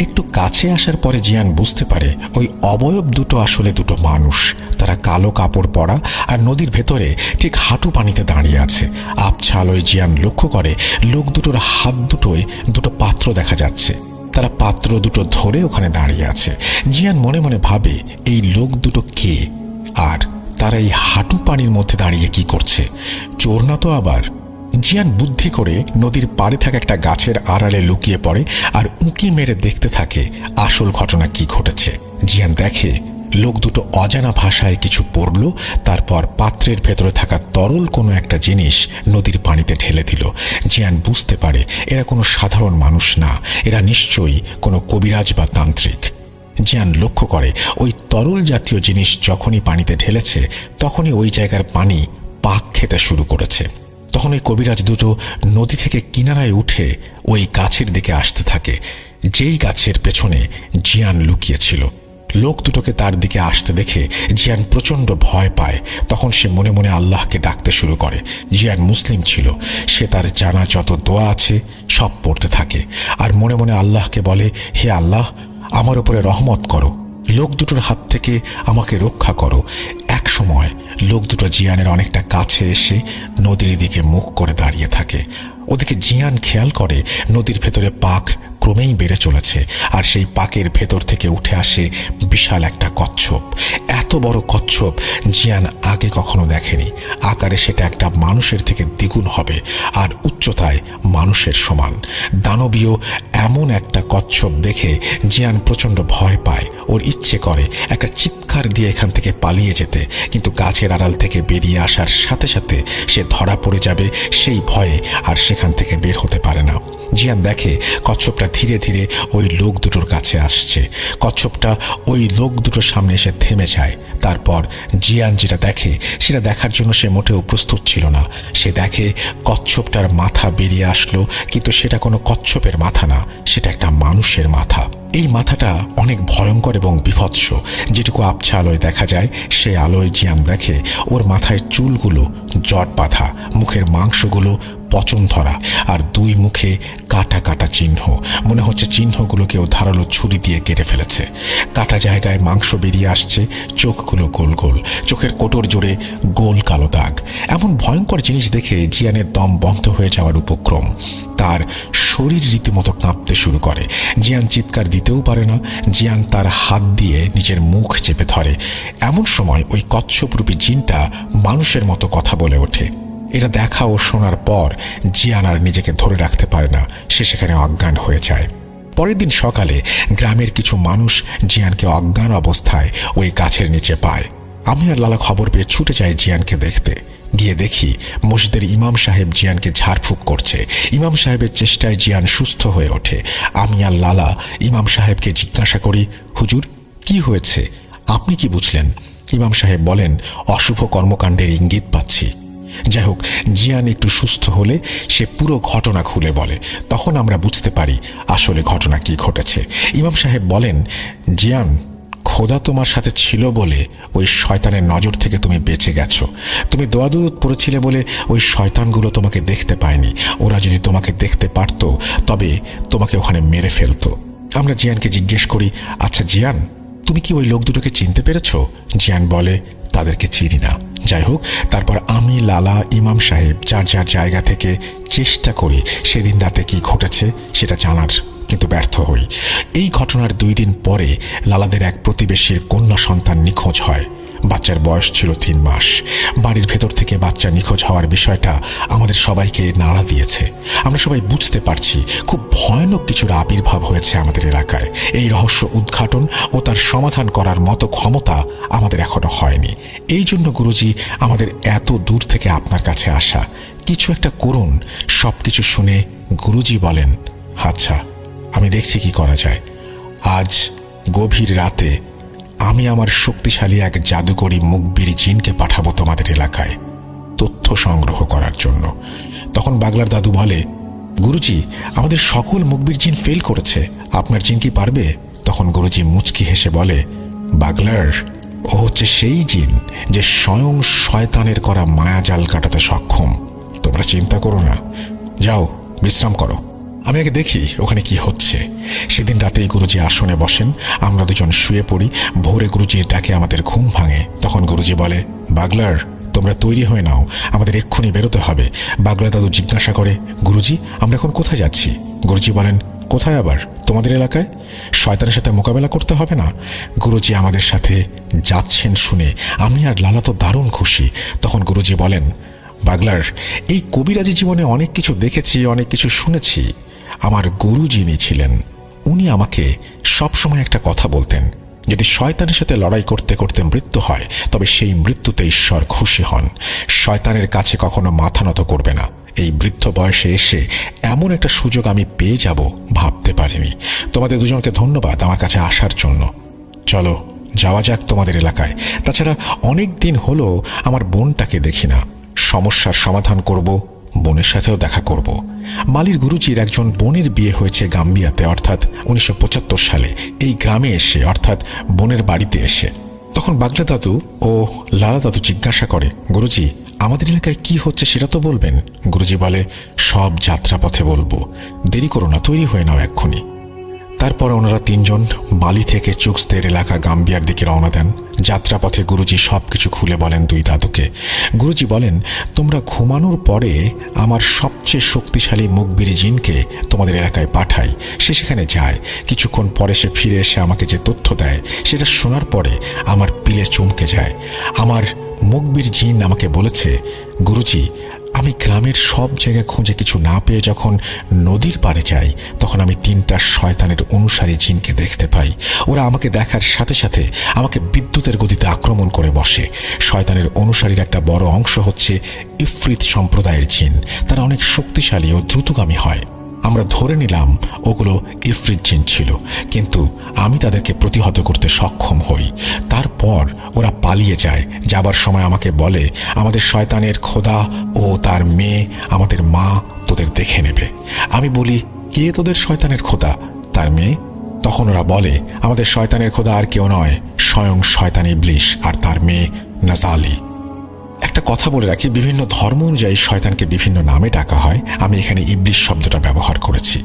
একটু কাছে আসার পরে জিয়ান বুঝতে পারে ওই অবয়ব দুটো আসলে দুটো মানুষ। তারা কালো কাপড় পরা আর নদীর ভেতরে ঠিক হাঁটু পানিতে দাঁড়িয়ে আছে। আবছা আলোয় জিয়ান লক্ষ্য করে লোক দুটোর হাত দুটোয় দুটো পাত্র দেখা যাচ্ছে। তারা পাত্র দুটো ধরে ওখানে দাঁড়িয়ে আছে। জিয়ান মনে মনে ভাবে, এই লোক দুটো কে, আর তারা এই হাঁটু পানির মধ্যে দাঁড়িয়ে কি করছে? চোর না তো আবার? জিয়ান বুদ্ধি করে নদীর পাড়ে থাকা একটা গাছের আড়ালে লুকিয়ে পড়ে আর উঁকি মেরে দেখতে থাকে আসল ঘটনা কি ঘটেছে। জিয়ান দেখে লোক দুটো অজানা ভাষায় কিছু পড়ল, তারপর পাত্রের ভেতরে থাকা তরল কোনো একটা জিনিস নদীর পানিতে ঢেলে দিল। জিয়ান বুঝতে পারে এরা কোনো সাধারণ মানুষ না, এরা নিশ্চয়ই কোনো কবিরাজ বা তান্ত্রিক। জিয়ান লক্ষ্য করে ওই তরল জাতীয় জিনিস যখনই পানিতে ঢেলেছে, তখনই ওই জায়গার পানি পাক খেতে শুরু করেছে। তখন ওই কবিরাজ দুটো নদী থেকে কিনারায় উঠে ওই গাছের দিকে আসতে থাকে, যেই গাছের পেছনে জিয়ান লুকিয়েছিল। লোক দুটোকে তার দিকে আসতে দেখে জিয়ান প্রচণ্ড ভয় পায়। তখন সে মনে মনে আল্লাহকে ডাকতে শুরু করে। জিয়ান মুসলিম ছিল, সে তার জানা যত দোয়া আছে সব পড়তে থাকে আর মনে মনে আল্লাহকে বলে, হে আল্লাহ, আমার উপরে রহমত করো, লোক দুটোর হাত থেকে আমাকে রক্ষা করো। এক সময় লোক দুটো জিয়ানের অনেকটা কাছে এসে নদীর দিকে মুখ করে দাঁড়িয়ে থাকে। ওদিকে জিয়ান খেয়াল করে নদীর ভেতরে পাক ক্রমেই বেড়ে চলেছে, আর সেই পাকের ভেতর থেকে উঠে আসে বিশাল একটা কচ্ছপ। এত বড় কচ্ছপ জিয়ান আগে কখনো দেখেনি। আকারে সেটা একটা মানুষের থেকে দ্বিগুণ হবে, আর উচ্চতায় মানুষের সমান। দানবীয় এমন একটা কচ্ছপ দেখে জিয়ান প্রচণ্ড ভয় পায়। ওর ইচ্ছে করে একটা চিৎকার দিয়ে এখান থেকে পালিয়ে যেতে, কিন্তু গাছের আড়াল থেকে বেরিয়ে আসার সাথে সাথে সে ধরা পড়ে যাবে সেই ভয়ে, আর সেখান থেকে বের হতে পারে না। জিয়ান দেখে কচ্ছপটা ধীরে ধীরে ওই লোক দুটোর কাছে আসছে। কচ্ছপটা ওই লোক দুটোর সামনে এসে থেমে যায়। তারপর জিয়ান যেটা দেখে সেটা দেখার জন্য সে মোটেও প্রস্তুত ছিল না। সে দেখে কচ্ছপটার মাথা বেরিয়ে আসলো, কিন্তু সেটা কোনো কচ্ছপের মাথা না, সেটা একটা মানুষের মাথা। এই মাথাটা অনেক ভয়ঙ্কর এবং বিভৎস। যেটুকু আবছা আলোয় দেখা যায় সে আলোয় জিয়ান দেখে ওর মাথায় চুলগুলো জট বাঁধা, মুখের মাংসগুলো পচন ধরা, আর দুই মুখে কাটা কাটা চিহ্ন। মনে হচ্ছে চিহ্নগুলো কেউ ধারালো ছুরি দিয়ে কেটে ফেলেছে। কাটা জায়গায় মাংস বেরিয়ে আসছে, চোখগুলো গোল গোল, চোখের কোটর জুড়ে গোল কালো দাগ। এমন ভয়ঙ্কর জিনিস দেখে জিয়ানের দম বন্ধ হয়ে যাওয়ার উপক্রম। তার শরীর রীতিমতো কাঁপতে শুরু করে। জিয়ান চিৎকার দিতেও পারে না। জিয়ান তার হাত দিয়ে নিজের মুখ চেপে ধরে। এমন সময় ওই কচ্ছপরূপী জিনটা মানুষের মতো কথা বলে ওঠে। এটা দেখা ও শোনার পর জিয়ান আর নিজেকে ধরে রাখতে পারে না, সে সেখানে অজ্ঞান হয়ে যায়। পরের দিন সকালে গ্রামের কিছু মানুষ জিয়ানকে অজ্ঞান অবস্থায় ওই গাছের নিচে পায়। আমি আর লালা খবর পেয়ে ছুটে যাই জিয়ানকে দেখতে। গিয়ে দেখি মসজিদের ইমাম সাহেব জিয়ানকে ঝাড়ফুঁক করছে। ইমাম সাহেবের চেষ্টায় জিয়ান সুস্থ হয়ে ওঠে। আমি আর লালা ইমাম সাহেবকে জিজ্ঞাসা করি, হুজুর কি হয়েছে, আপনি কি বুঝলেন? ইমাম সাহেব বলেন, অশুভ কর্মকাণ্ডের ইঙ্গিত পাচ্ছি। যাই হোক, জিয়ান একটু সুস্থ হলে সে পুরো ঘটনা খুলে বলে। তখন আমরা বুঝতে পারি আসলে ঘটনা কি ঘটেছে। ইমাম সাহেব বলেন, জিয়ান, খোদা তোমার সাথে ছিল বলে ওই শয়তানের নজর থেকে তুমি বেঁচে গেছো। তুমি দোয়াদুরুদ পড়েছিলে বলে ওই শয়তানগুলো তোমাকে দেখতে পায়নি। ওরা যদি তোমাকে দেখতে পারত তবে তোমাকে ওখানে মেরে ফেলতো। আমরা জিয়ানকে জিজ্ঞেস করি, আচ্ছা জিয়ান, তুমি কি ওই লোক দুটোকে চিনতে পেরেছো? জিয়ান বলে, তাদেরকে চিনি না। যাই হোক, তারপর আমি, লালা, ইমাম সাহেব যার যার জায়গা থেকে চেষ্টা করি সেদিন রাতে কি ঘটেছে সেটা জানার, কিন্তু ব্যর্থ হই। এই ঘটনার 2 দিন পরে লালাদের এক প্রতিবেশীর কন্যা সন্তান নিখোঁজ হয়। বাচ্চার বয়স ছিল 3 মাস। বাড়ির ভেতর থেকে বাচ্চা নিখোঁজ হওয়ার বিষয়টা আমাদের সবাইকে নাড়া দিয়েছে। আমরা সবাই বুঝতে পারছি খুব ভয়ানক কিছুর আবির্ভাব হয়েছে আমাদের এলাকায়। এই রহস্য উদ্ঘাটন ও তার সমাধান করার মতো ক্ষমতা আমাদের এখনো হয়নি। এই জন্য গুরুজি আমাদের এত দূর থেকে আপনার কাছে আসা। কিছু একটা করুন। সব কিছু শুনে গুরুজি বলেন, আচ্ছা আমি দেখছি কি করা যায়। আজ গভীর রাতে আমি আমার শক্তিশালী এক জাদুকরী মুখবির জিনকে পাঠাবো তোমাদের এলাকায় তথ্য সংগ্রহ করার জন্য। তখন বাগলার দাদু বলে, গুরুজি, আমাদের সকল মুখবির জিন ফেল করেছে, আপনার জিন কি পারবে? তখন গুরুজি মুচকি হেসে বলে, বাগলার, ও হচ্ছে সেই জিন যে স্বয়ং শয়তানের করা মায়াজাল কাটাতে সক্ষম। তোমরা চিন্তা করো না, যাও বিশ্রাম করো, আমি আগে দেখি ওখানে কি হচ্ছে। সেদিন রাতেই গুরুজি আসনে বসেন। আমরা দুজন শুয়ে পড়ি। ভোরে গুরুজির ডাকে আমাদের ঘুম ভাঙে। তখন গুরুজি বলে, বাগলার, তোমরা তৈরি হয়ে নাও, আমাদের এক্ষুনি বেরোতে হবে। বাগলা দাদু জিজ্ঞাসা করে, গুরুজি আমরা এখন কোথায় যাচ্ছি? গুরুজি বলেন, কোথায় আবার? তোমাদের এলাকায়। শয়তানের সাথে মোকাবেলা করতে হবে না? গুরুজি আমাদের সাথে যাচ্ছেন শুনে আমি আর লালা তো দারুণ খুশি। তখন গুরুজি বলেন, বাগলার, এই কবিরাজি জীবনে অনেক কিছু দেখেছি, অনেক কিছু শুনেছি। আমার গুরু যিনি ছিলেন উনি আমাকে সবসময় একটা কথা বলতেন, যদি শয়তানের সাথে লড়াই করতে করতে মৃত্যু হয় তবে সেই মৃত্যুতে ঈশ্বর খুশি হন। শয়তানের কাছে কখনো মাথা নত করবে না। এই বৃদ্ধ বয়সে এসে এমন একটা সুযোগ আমি পেয়ে যাব ভাবতে পারিনি। তোমাদের দুজনকে ধন্যবাদ আমার কাছে আসার জন্য। চলো যাওয়া যাক তোমাদের এলাকায়। তাছাড়া অনেক দিন হলো আমার বোনটাকে দেখি না। সমস্যার সমাধান করব, বোনের সাথেও দেখা করব। মালির গুরুজির একজন বোনের বিয়ে হয়েছে গাম্বিয়াতে, অর্থাৎ 1975 সালে এই গ্রামে এসে, অর্থাৎ বোনের বাড়িতে এসে। তখন বাগলা দাদু ও লালা দাদু জিজ্ঞাসা করে, গুরুজি আমাদের এলাকায় কি হচ্ছে সেটা তো বলবেন। গুরুজি বলে, সব যাত্রাপথে বলবো, দেরি করো না, তৈরি হয়ে নাও এক্ষুনি। তারপর ওনারা তিনজন মালি থেকে চুক্সদের এলাকা গাম্বিয়ার দিকে রওনা দেন। যাত্রাপথে গুরুজি সবকিছু খুলে বলেন দুই দাদুকে। গুরুজি বলেন, তোমরা ঘুমানোর পরে আমার সবচেয়ে শক্তিশালী মুখবির জিনকে তোমাদের এলাকায় পাঠাই। সে সেখানে যায়। কিছুক্ষণ পরে সে ফিরে এসে আমাকে যে তথ্য দেয় সেটা শোনার পরে আমার পিলে চমকে যায়। আমার মুখবির জিন আমাকে বলেছে, গুরুজি, আমি গ্রামের সব জায়গায় খুঁজে কিছু না পেয়ে যখন নদীর পাড়ে যাই, তখন আমি 3টা শয়তানের অনুসারী জিনকে দেখতে পাই। ওরা আমাকে দেখার সাথে সাথে আমাকে বিদ্যুতের গতিতে আক্রমণ করে বসে। শয়তানের অনুসারীর একটা বড় অংশ হচ্ছে ইফরিত সম্প্রদায়ের জিন। তারা অনেক শক্তিশালী ও দ্রুতগামী হয়। আমরা ধরে নিলাম ওগুলো ইফরিত জিন ছিল, কিন্তু আমি তাদেরকে প্রতিহত করতে সক্ষম হই। তারপর ওরা পালিয়ে যায়। যাবার সময় আমাকে বলে, আমাদের শয়তানের খোদা ও তার মেয়ে, আমাদের মা তোদের দেখে নেবে। আমি বলি, কে তোদের শয়তানের খোদা? তার মেয়ে? তখন ওরা বলে, আমাদের শয়তানের খোদা আর কেউ নয়, স্বয়ং শয়তান ইবলিশ আর তার মেয়ে নাজালি। একটা কথা বলে রাখি, বিভিন্ন ধর্ম অনুযায়ী শয়তানকে বিভিন্ন নামে ডাকা হয়। আমি এখানে ইবলিশ শব্দটা ব্যবহার করেছি।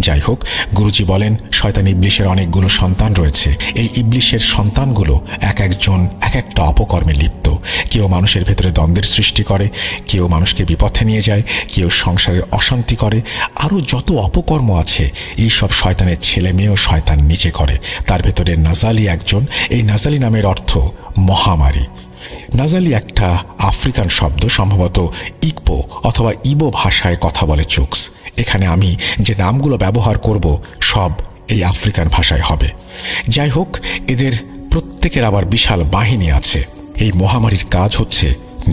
যাই হোক, গুরুজি বলেন, শয়তান ইবলিশের অনেকগুলো সন্তান রয়েছে। এই ইবলিশের সন্তানগুলো এক একজন এক একটা অপকর্মে লিপ্ত। কেউ মানুষের ভেতরে দ্বন্দ্বের সৃষ্টি করে, কেউ মানুষকে বিপথে নিয়ে যায়, কেউ সংসারের অশান্তি করে। আরও যত অপকর্ম আছে, এই সব শয়তানের ছেলে মেয়েও শয়তান নিচে করে। তার ভেতরে নাজালি একজন। এই নাজালি নামের অর্থ মহামারী। নাজালি একটা আফ্রিকান শব্দ, সম্ভবত ইকবো অথবা ইবো ভাষায় কথা বলে চুক্স। এখানে আমি যে নামগুলো ব্যবহার করব সব এই আফ্রিকান ভাষায় হবে। যাই হোক, এদের প্রত্যেকের আবার বিশাল বাহিনী আছে। এই মহামারীর কাজ হচ্ছে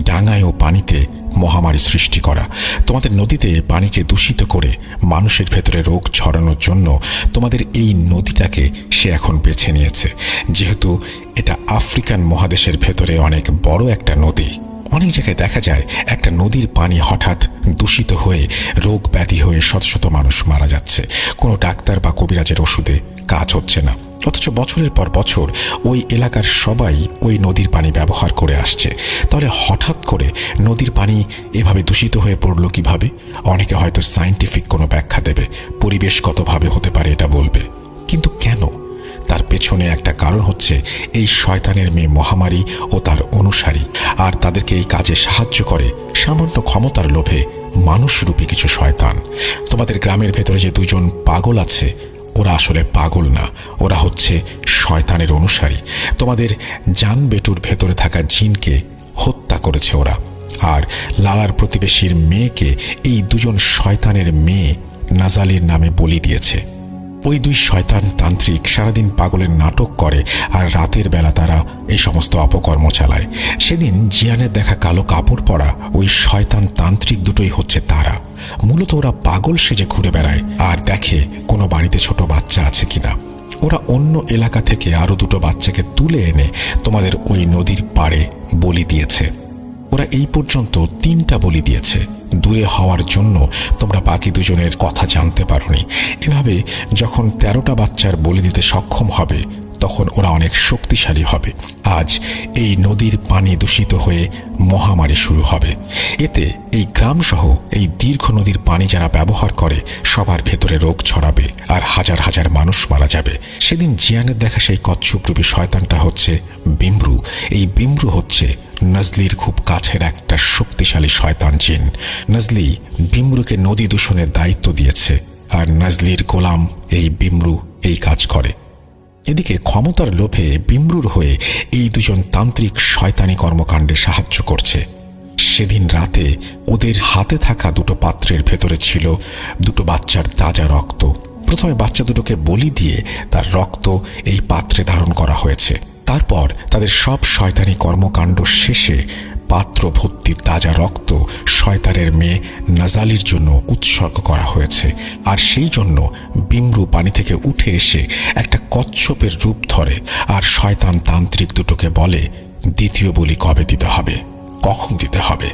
ডাঙায় ও পানিতে মহামারী সৃষ্টি করা। তোমাদের নদীতে পানিকে দূষিত করে মানুষের ভেতরে রোগ ছড়ানোর জন্য তোমাদের এই নদীটাকে সে এখন বেছে নিয়েছে। যেহেতু এটা আফ্রিকান মহাদেশের ভেতরে অনেক বড় একটা নদী, অনেক জায়গায় দেখা যায় একটা নদীর পানি হঠাৎ দূষিত হয়ে রোগ ব্যাধি হয়ে শত শত মানুষ মারা যাচ্ছে। কোনো ডাক্তার বা কবিরাজের ওষুধে কাজ হচ্ছে না, অথচ বছরের পর বছর ওই এলাকার সবাই ওই নদীর পানি ব্যবহার করে আসছে। তাহলে হঠাৎ করে নদীর পানি এভাবে দূষিত হয়ে পড়ল কিভাবে? অনেকে হয়তো সায়েন্টিফিক কোনো ব্যাখ্যা দেবে, পরিবেশগতভাবে হতে পারে এটা বলবে, কিন্তু কেন? তার পেছনে একটা কারণ হচ্ছে এই শয়তানের মেয়ে মহামারী ও তার অনুসারী। আর তাদেরকে এই কাজে সাহায্য করে সামান্য ক্ষমতার লোভে মানুষরূপী কিছু শয়তান। তোমাদের গ্রামের ভেতরে যে দুজন পাগল আছে, ওরা আসলে পাগল না, ওরা হচ্ছে শয়তানের অনুসারী। তোমাদের জান বেটুর ভেতরে থাকা জিনকে হত্যা করেছে ওরা। আর লালার প্রতিবেশীর মেয়েকে এই দুজন শয়তানের মেয়ে নাজালির নামে বলি দিয়েছে। ওই দুই শয়তান তান্ত্রিক সারাদিন পাগলের নাটক করে আর রাতের বেলা তারা এই সমস্ত অপকর্ম চালায়। সেদিন জিয়ানের দেখা কালো কাপড় পরা ওই শয়তান তান্ত্রিক দুটোই হচ্ছে তারা। মূলত ওরা পাগল সেজে ঘুরে বেড়ায় আর দেখে কোনো বাড়িতে ছোট বাচ্চা আছে কিনা। ওরা অন্য এলাকা থেকে আরও 2টো বাচ্চাকে তুলে এনে তোমাদের ওই নদীর পাড়ে বলি দিয়েছে। ওরা এই পর্যন্ত 3টা বলি দিয়েছে। দূরে হওয়ার জন্য তোমরা বাকি দুজনের কথা জানতে পারোনি। এভাবে যখন 13টা বাচ্চার বলি দিতে সক্ষম হবে, তখন ওরা অনেক শক্তিশালী হবে। আজ এই নদীর পানি দূষিত হয়ে মহামারী শুরু হবে। এতে এই গ্রামসহ এই দীর্ঘ নদীর পানি যারা ব্যবহার করে সবার ভেতরে রোগ ছড়াবে আর হাজার হাজার মানুষ মারা যাবে। সেদিন জিয়ানের দেখা সেই কচ্ছপরূপী শয়তানটা হচ্ছে বিমরু। এই বিমরু হচ্ছে নজলির খুব কাছের একটা শক্তিশালী শয়তান জিন। নজলি বিমরুকে নদী দূষণের দায়িত্ব দিয়েছে, আর নজলির গোলাম এই বিমরু এই কাজ করে। এদিকে ক্ষমতার লোভে বিমরুর হয়ে এই দুজন তান্ত্রিক শয়তানি কর্মকাণ্ডে সাহায্য করছে। সেদিন রাতে ওদের হাতে থাকা 2টো পাত্রের ভেতরে ছিল 2টো বাচ্চার তাজা রক্ত। প্রথমে বাচ্চা দুটোকে বলি দিয়ে তার রক্ত এই পাত্রে ধারণ করা হয়েছে। তারপর তাদের সব শয়তানি কর্মকাণ্ড শেষে পাত্র ভর্তি তাজা রক্ত শয়তানের মেয়ে নাজালির জন্য উৎসর্গ করা হয়েছে। আর সেই জন্য বিমরু পানি থেকে উঠে এসে একটা কচ্ছপের রূপ ধরে আর শয়তান তান্ত্রিক দুটোকে বলে, দ্বিতীয় বলি কবে দিতে হবে, কখন দিতে হবে।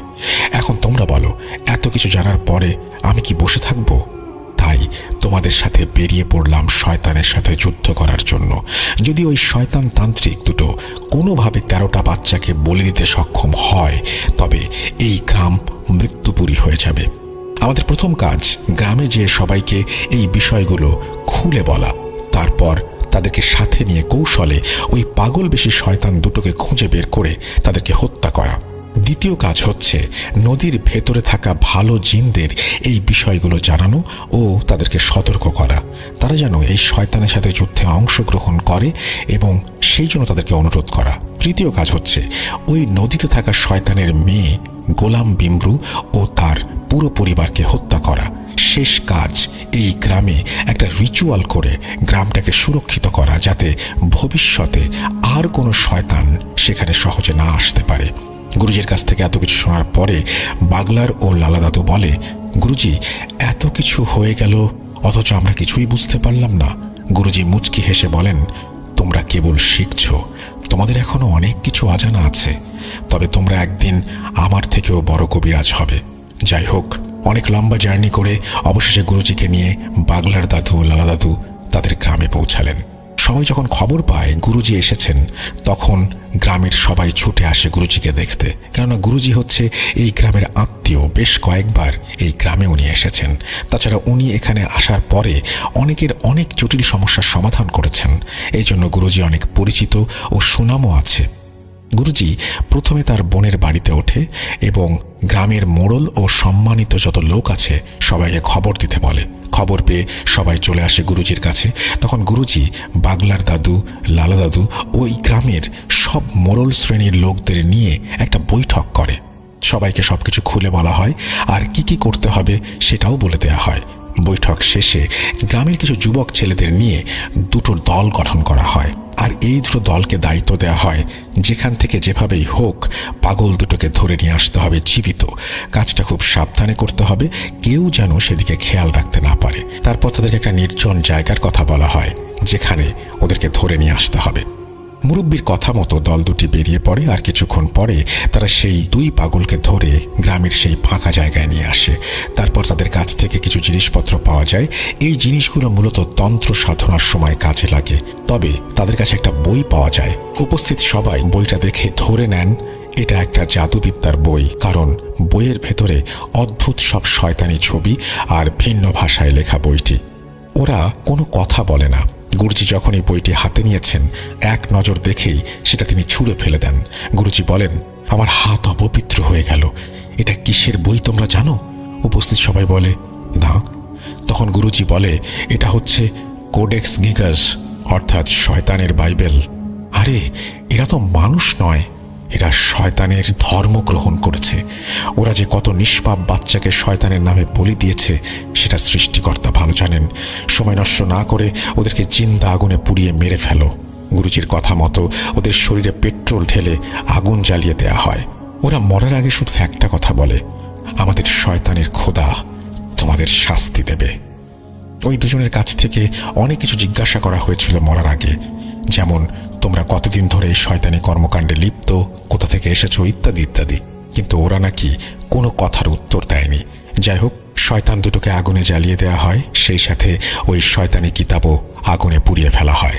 এখন তোমরা বলো, এত কিছু জানার পরে আমি কি বসে থাকবো? তাই তোমাদের সাথে বেরিয়ে পড়লাম শয়তানের সাথে যুদ্ধ করার জন্য। যদি ওই শয়তান তান্ত্রিক দুটো কোনোভাবে 13টা বাচ্চাকে বলি দিতে সক্ষম হয়, তবে এই গ্রাম মৃত্যুপুরী হয়ে যাবে। আমাদের প্রথম কাজ গ্রামে যেয়ে সবাইকে এই বিষয়গুলো খুলে বলা। তারপর তাদেরকে সাথে নিয়ে কৌশলে ওই পাগল বেশি শয়তান দুটোকে খুঁজে বের করে তাদেরকে হত্যা করা। দ্বিতীয় কাজ হচ্ছে নদীর ভেতরে থাকা ভালো জিনদের এই বিষয়গুলো জানানো ও তাদেরকে সতর্ক করা, তারা যেন এই শয়তানের সাথে যুদ্ধে অংশগ্রহণ করে এবং সেই জন্য তাদেরকে অনুরোধ করা। তৃতীয় কাজ হচ্ছে ওই নদীতে থাকা শয়তানের মেয়ে গোলাম বিমরু ও তার পুরো পরিবারকে হত্যা করা। শেষ কাজ এই গ্রামে একটা রিচুয়াল করে গ্রামটাকে সুরক্ষিত করা, যাতে ভবিষ্যতে আর কোনো শয়তান সেখানে সহজে না আসতে পারে। গুরুজির কাছ থেকে এত কিছু শোনার পরে বাগলার ও লালা দাদু বলে, গুরুজি, এত কিছু হয়ে গেল অথচ আমরা কিছুই বুঝতে পারলাম না। গুরুজি মুচকি হেসে বলেন, তোমরা কেবল শিখছো, তোমাদের এখনো অনেক কিছু অজানা আছে, তবে তোমরা একদিন আমার থেকেও বড় কবিরাজ হবে। যাই হোক, অনেক লম্বা জার্নি করে অবশেষে গুরুজিকে নিয়ে বাগলার দাদু ও লালা দাদু তাদের গ্রামে পৌঁছালেন। সবাই যখন খবর পায় গুরুজি এসেছেন, তখন গ্রামের সবাই ছুটে আসে গুরুজিকে দেখতে, কেননা গুরুজি হচ্ছে এই গ্রামের আত্মীয়। বেশ কয়েকবার এই গ্রামে উনি এসেছেন। তাছাড়া উনি এখানে আসার পরে অনেকের অনেক জটিল সমস্যার সমাধান করেছেন। এই জন্য গুরুজি অনেক পরিচিত ও সুনামও আছে। গুরুজি প্রথমে তার বোনের বাড়িতে ওঠে এবং গ্রামের মোড়ল ও সম্মানিত যত লোক আছে সবাইকে খবর দিতে বলে। খবর পেয়ে সবাই চলে আসে গুরুজির কাছে। তখন গুরুজি বাগলার দাদু, লালা দাদু ওই গ্রামের সব মোড়ল শ্রেণীর লোকদের নিয়ে একটা বৈঠক করে। সবাইকে সবকিছু খুলে বলা হয় আর কি কি করতে হবে সেটাও বলে দেয়া হয়। বৈঠক শেষে গ্রামের কিছু যুবক ছেলেদের নিয়ে দুটো দল গঠন করা হয়, আর এই দুটো দলকে দায়িত্ব দেওয়া হয় যেখান থেকে যেভাবেই হোক পাগল দুটোকে ধরে নিয়ে আসতে হবে জীবিত। কাজটা খুব সাবধানে করতে হবে, কেউ যেন সেদিকে খেয়াল রাখতে না পারে। তারপর তাদেরকে একটা নির্জন জায়গার কথা বলা হয় যেখানে ওদেরকে ধরে নিয়ে আসতে হবে। মুরব্বীর কথা মতো দল দুটি বেরিয়ে পড়ে, আর কিছুক্ষণ পরে তারা সেই দুই পাগলকে ধরে গ্রামের সেই ফাঁকা জায়গায় নিয়ে আসে। তারপর তাদের কাছ থেকে কিছু জিনিসপত্র পাওয়া যায়। এই জিনিসগুলো মূলত তন্ত্র সাধনার সময় কাজে লাগে। তবে তাদের কাছে একটা বই পাওয়া যায়। উপস্থিত সবাই বইটা দেখে ধরে নেন এটা একটা জাদুবিদ্যার বই, কারণ বইয়ের ভেতরে অদ্ভুত সব শয়তানি ছবি আর ভিন্ন ভাষায় লেখা বইটি। ওরা কোনো কথা বলে না। গুরুজি যখন এই বইটি হাতে নিয়েছেন, এক নজর দেখেই সেটা তিনি ছুঁড়ে ফেলে দেন। গুরুজি বলেন, আমার হাত অপবিত্র হয়ে গেল। এটা কিসের বই তোমরা জানো? উপস্থিত সবাই বলে, না। তখন গুরুজি বলে, এটা হচ্ছে কোডেক্স গিগাস, অর্থাৎ শয়তানের বাইবেল। আরে, এরা তো মানুষ নয়, এরা শয়তানের ধর্ম গ্রহণ করেছে। ওরা যে কত নিষ্পাপ বাচ্চাকে শয়তানের নামে বলি দিয়েছে সেটা সৃষ্টিকর্তা ভালো জানেন। সময় নষ্ট না করে ওদেরকে জিন্দা আগুনে পুড়িয়ে মেরে ফেলো। গুরুজির কথা মতো ওদের শরীরে পেট্রোল ঢেলে আগুন জ্বালিয়ে দেয়া হয়। ওরা মরার আগে শুধু একটা কথা বলে, আমাদের শয়তানের খোদা তোমাদের শাস্তি দেবে। ওই দুজনের কাছ থেকে অনেক কিছু জিজ্ঞাসা করা হয়েছিল মরার আগে, যেমন তোমরা কতদিন ধরে এই শয়তানি কর্মকাণ্ডে লিপ্ত, কোথা থেকে এসেছো, ইত্যাদি ইত্যাদি। কিন্তু ওরা নাকি কোনো কথার উত্তর দেয়নি। যাই হোক, শয়তান দুটোকে আগুনে জ্বালিয়ে দেওয়া হয়, সেই সাথে ওই শয়তানি কিতাবও আগুনে পুড়িয়ে ফেলা হয়।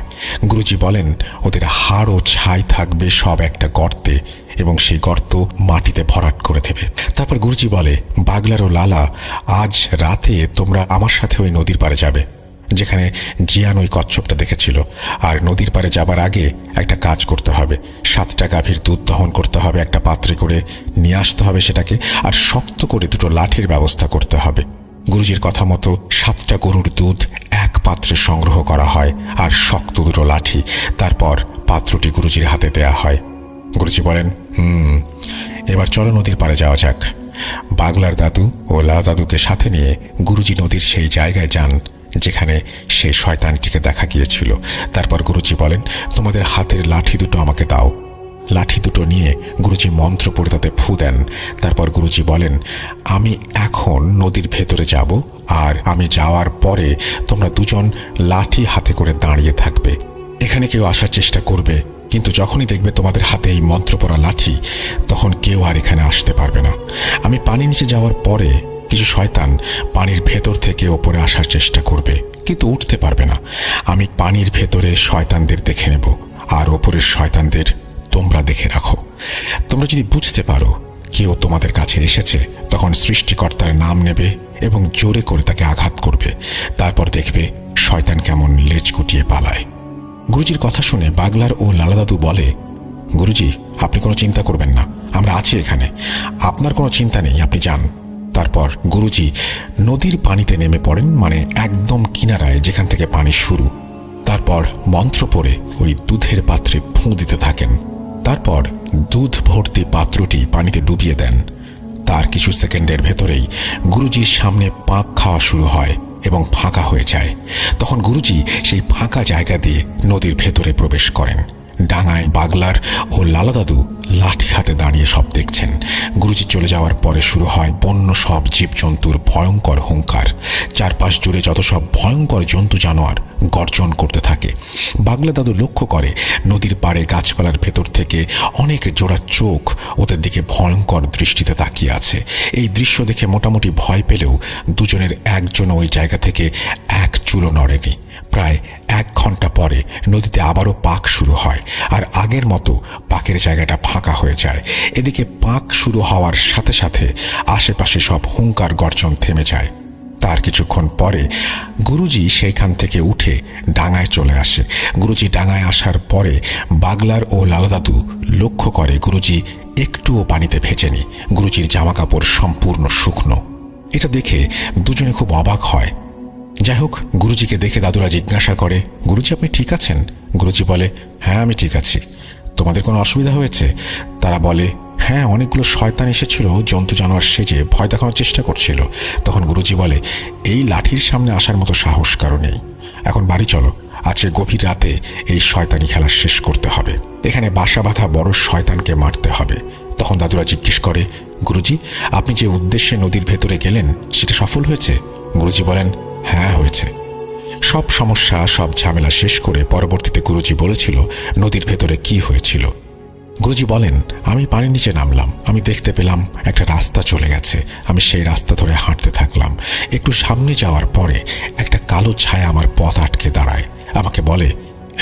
গুরুজি বলেন, ওদের হাড় ও ছাই থাকবে সব একটা গর্তে এবং সেই গর্ত মাটিতে ভরাট করে দেবে। তারপর গুরুজি বলে, বাগলার ও লালা, আজ রাতে তোমরা আমার সাথে ওই নদীর পাড়ে যাবে যেখানে জিয়ান ওই কচ্ছপটা দেখেছিল। আর নদীর পাড়ে যাবার আগে একটা কাজ করতে হবে, 7টা গাভীর দুধ দহন করতে হবে, একটা পাত্রে করে নিয়ে আসতে হবে সেটাকে, আর শক্ত করে দুটো লাঠির ব্যবস্থা করতে হবে। গুরুজির কথা মতো 7টা গরুর দুধ এক পাত্রে সংগ্রহ করা হয় আর শক্ত দুটো লাঠি। তারপর পাত্রটি গুরুজির হাতে দেয়া হয়। গুরুজি বলেন, এবার চলো নদীর পাড়ে যাওয়া যাক। বাগলার দাদু ও লালা দাদুকে সাথে নিয়ে গুরুজি নদীর সেই জায়গায় যান যেখানে সেই শয়তানটিকে দেখা গিয়েছিল। তারপর গুরুজি বলেন, তোমাদের হাতের লাঠি দুটো আমাকে দাও। লাঠি দুটো নিয়ে গুরুজি মন্ত্র পড়ে তাতে ফু দেন। তারপর গুরুজি বলেন, আমি এখন নদীর ভেতরে যাব, আর আমি যাওয়ার পরে তোমরা দুজন লাঠি হাতে করে দাঁড়িয়ে থাকবে। এখানে কেউ আসার চেষ্টা করবে, কিন্তু যখনই দেখবে তোমাদের হাতে এই মন্ত্র পড়া লাঠি, তখন কেউ আর এখানে আসতে পারবে না। আমি পানির নিচে যাওয়ার পরে কিছু শয়তান পানির ভেতর থেকে ওপরে আসার চেষ্টা করবে, কিন্তু উঠতে পারবে না। আমি পানির ভেতরে শয়তানদের দেখে নেব, আর ওপরের শয়তানদের তোমরা দেখে রাখো। তোমরা যদি বুঝতে পারো কেউ তোমাদের কাছে এসেছে, তখন সৃষ্টিকর্তার নাম নেবে এবং জোরে করে তাকে আঘাত করবে। তারপর দেখবে শয়তান কেমন লেজ গুটিয়ে পালায়। গুরুজির কথা শুনে বাগলার ও লালা দাদু বলে, গুরুজি, আপনি কোনো চিন্তা করবেন না, আমরা আছি এখানে, আপনার কোনো চিন্তা নেই, আপনি যান। তারপর গুরুজি নদীর পানিতে নেমে পড়েন, মানে একদম কিনারায় যেখান থেকে পানি শুরু। তারপর মন্ত্র পড়ে ওই দুধের পাত্রে ফুঁ দিতে থাকেন। তারপর দুধ ভর্তি পাত্রটি পানিতে ডুবিয়ে দেন। তার কিছু সেকেন্ডের ভেতরেই গুরুজির সামনে পাক খাওয়া শুরু হয় এবং ফাঁকা হয়ে যায়। তখন গুরুজি সেই ফাঁকা জায়গা দিয়ে নদীর ভেতরে প্রবেশ করেন। ডাঙায় বাগলার ও লালা দাদু লাঠি হাতে দাঁড়িয়ে সব দেখছেন। গুরুজি চলে যাওয়ার পরে শুরু হয় বন্য সব জীবজন্তুর ভয়ঙ্কর হুঙ্কার। চারপাশ জুড়ে যত সব ভয়ঙ্কর জন্তু জানোয়ার গর্জন করতে থাকে। বাগলা দাদু লক্ষ্য করে নদীর পাড়ে গাছপালার ভেতর থেকে অনেক জোড়া চোখ ওদের দিকে ভয়ঙ্কর দৃষ্টিতে তাকিয়ে আছে। এই দৃশ্য দেখে মোটামুটি ভয় পেলেও দুজনের একজন ওই জায়গা থেকে এক চুলো নড়েনি। প্রায় 1 ঘন্টা পরে নদীতে আবারও পাক শুরু হয়, আর আগের মতো পাকের জায়গাটা ফাঁকা হয়ে যায়। এদিকে পাক শুরু হওয়ার সাথে সাথে আশেপাশে সব হুঙ্কার গর্জন থেমে যায়। তার কিছুক্ষণ পরে গুরুজি সেইখান থেকে উঠে ডাঙায় চলে আসে। গুরুজি ডাঙায় আসার পরে বাগলার ও লালা দাদু লক্ষ্য করে গুরুজি একটুও পানিতে ভেজেনি। গুরুজির জামা কাপড় সম্পূর্ণ শুকনো। এটা দেখে দুজনে খুব অবাক হয়। যাই হোক, গুরুজিকে দেখে দাদুরা জিজ্ঞাসা করে, গুরুজি আপনি ঠিক আছেন? গুরুজি বলে, হ্যাঁ আমি ঠিক আছি। তোমাদের কোনো অসুবিধা হয়েছে? তারা বলে, হ্যাঁ, অনেকগুলো শয়তান এসেছিল, জন্তু জানোয়ার সেজে ভয় দেখানোর চেষ্টা করছিল। তখন গুরুজি বলে, এই লাঠির সামনে আসার মতো সাহস কারো নেই, এখন বাড়ি চলো, আজকে গভীর রাতে এই শয়তানি খেলা শেষ করতে হবে, এখানে বাসা বাঁধা বড় শয়তানকে মারতে হবে। তখন দাদুরা জিজ্ঞেস করে, গুরুজি আপনি যে উদ্দেশ্যে নদীর ভেতরে গেলেন সেটা সফল হয়েছে? গুরুজি বলেন, হ্যাঁ হয়েছে। সব সমস্যা সব ঝামেলা শেষ করে পরবর্তীতে গুরুজি বলেছিল নদীর ভেতরে কি হয়েছিল। গুরুজি বলেন, আমি পানির নিচে নামলাম, আমি দেখতে পেলাম একটা রাস্তা চলে গেছে। আমি সেই রাস্তা ধরে হাঁটতে থাকলাম। একটু সামনে যাওয়ার পরে একটা কালো ছায়া আমার পথ আটকে দাঁড়ায়। আমাকে বলে,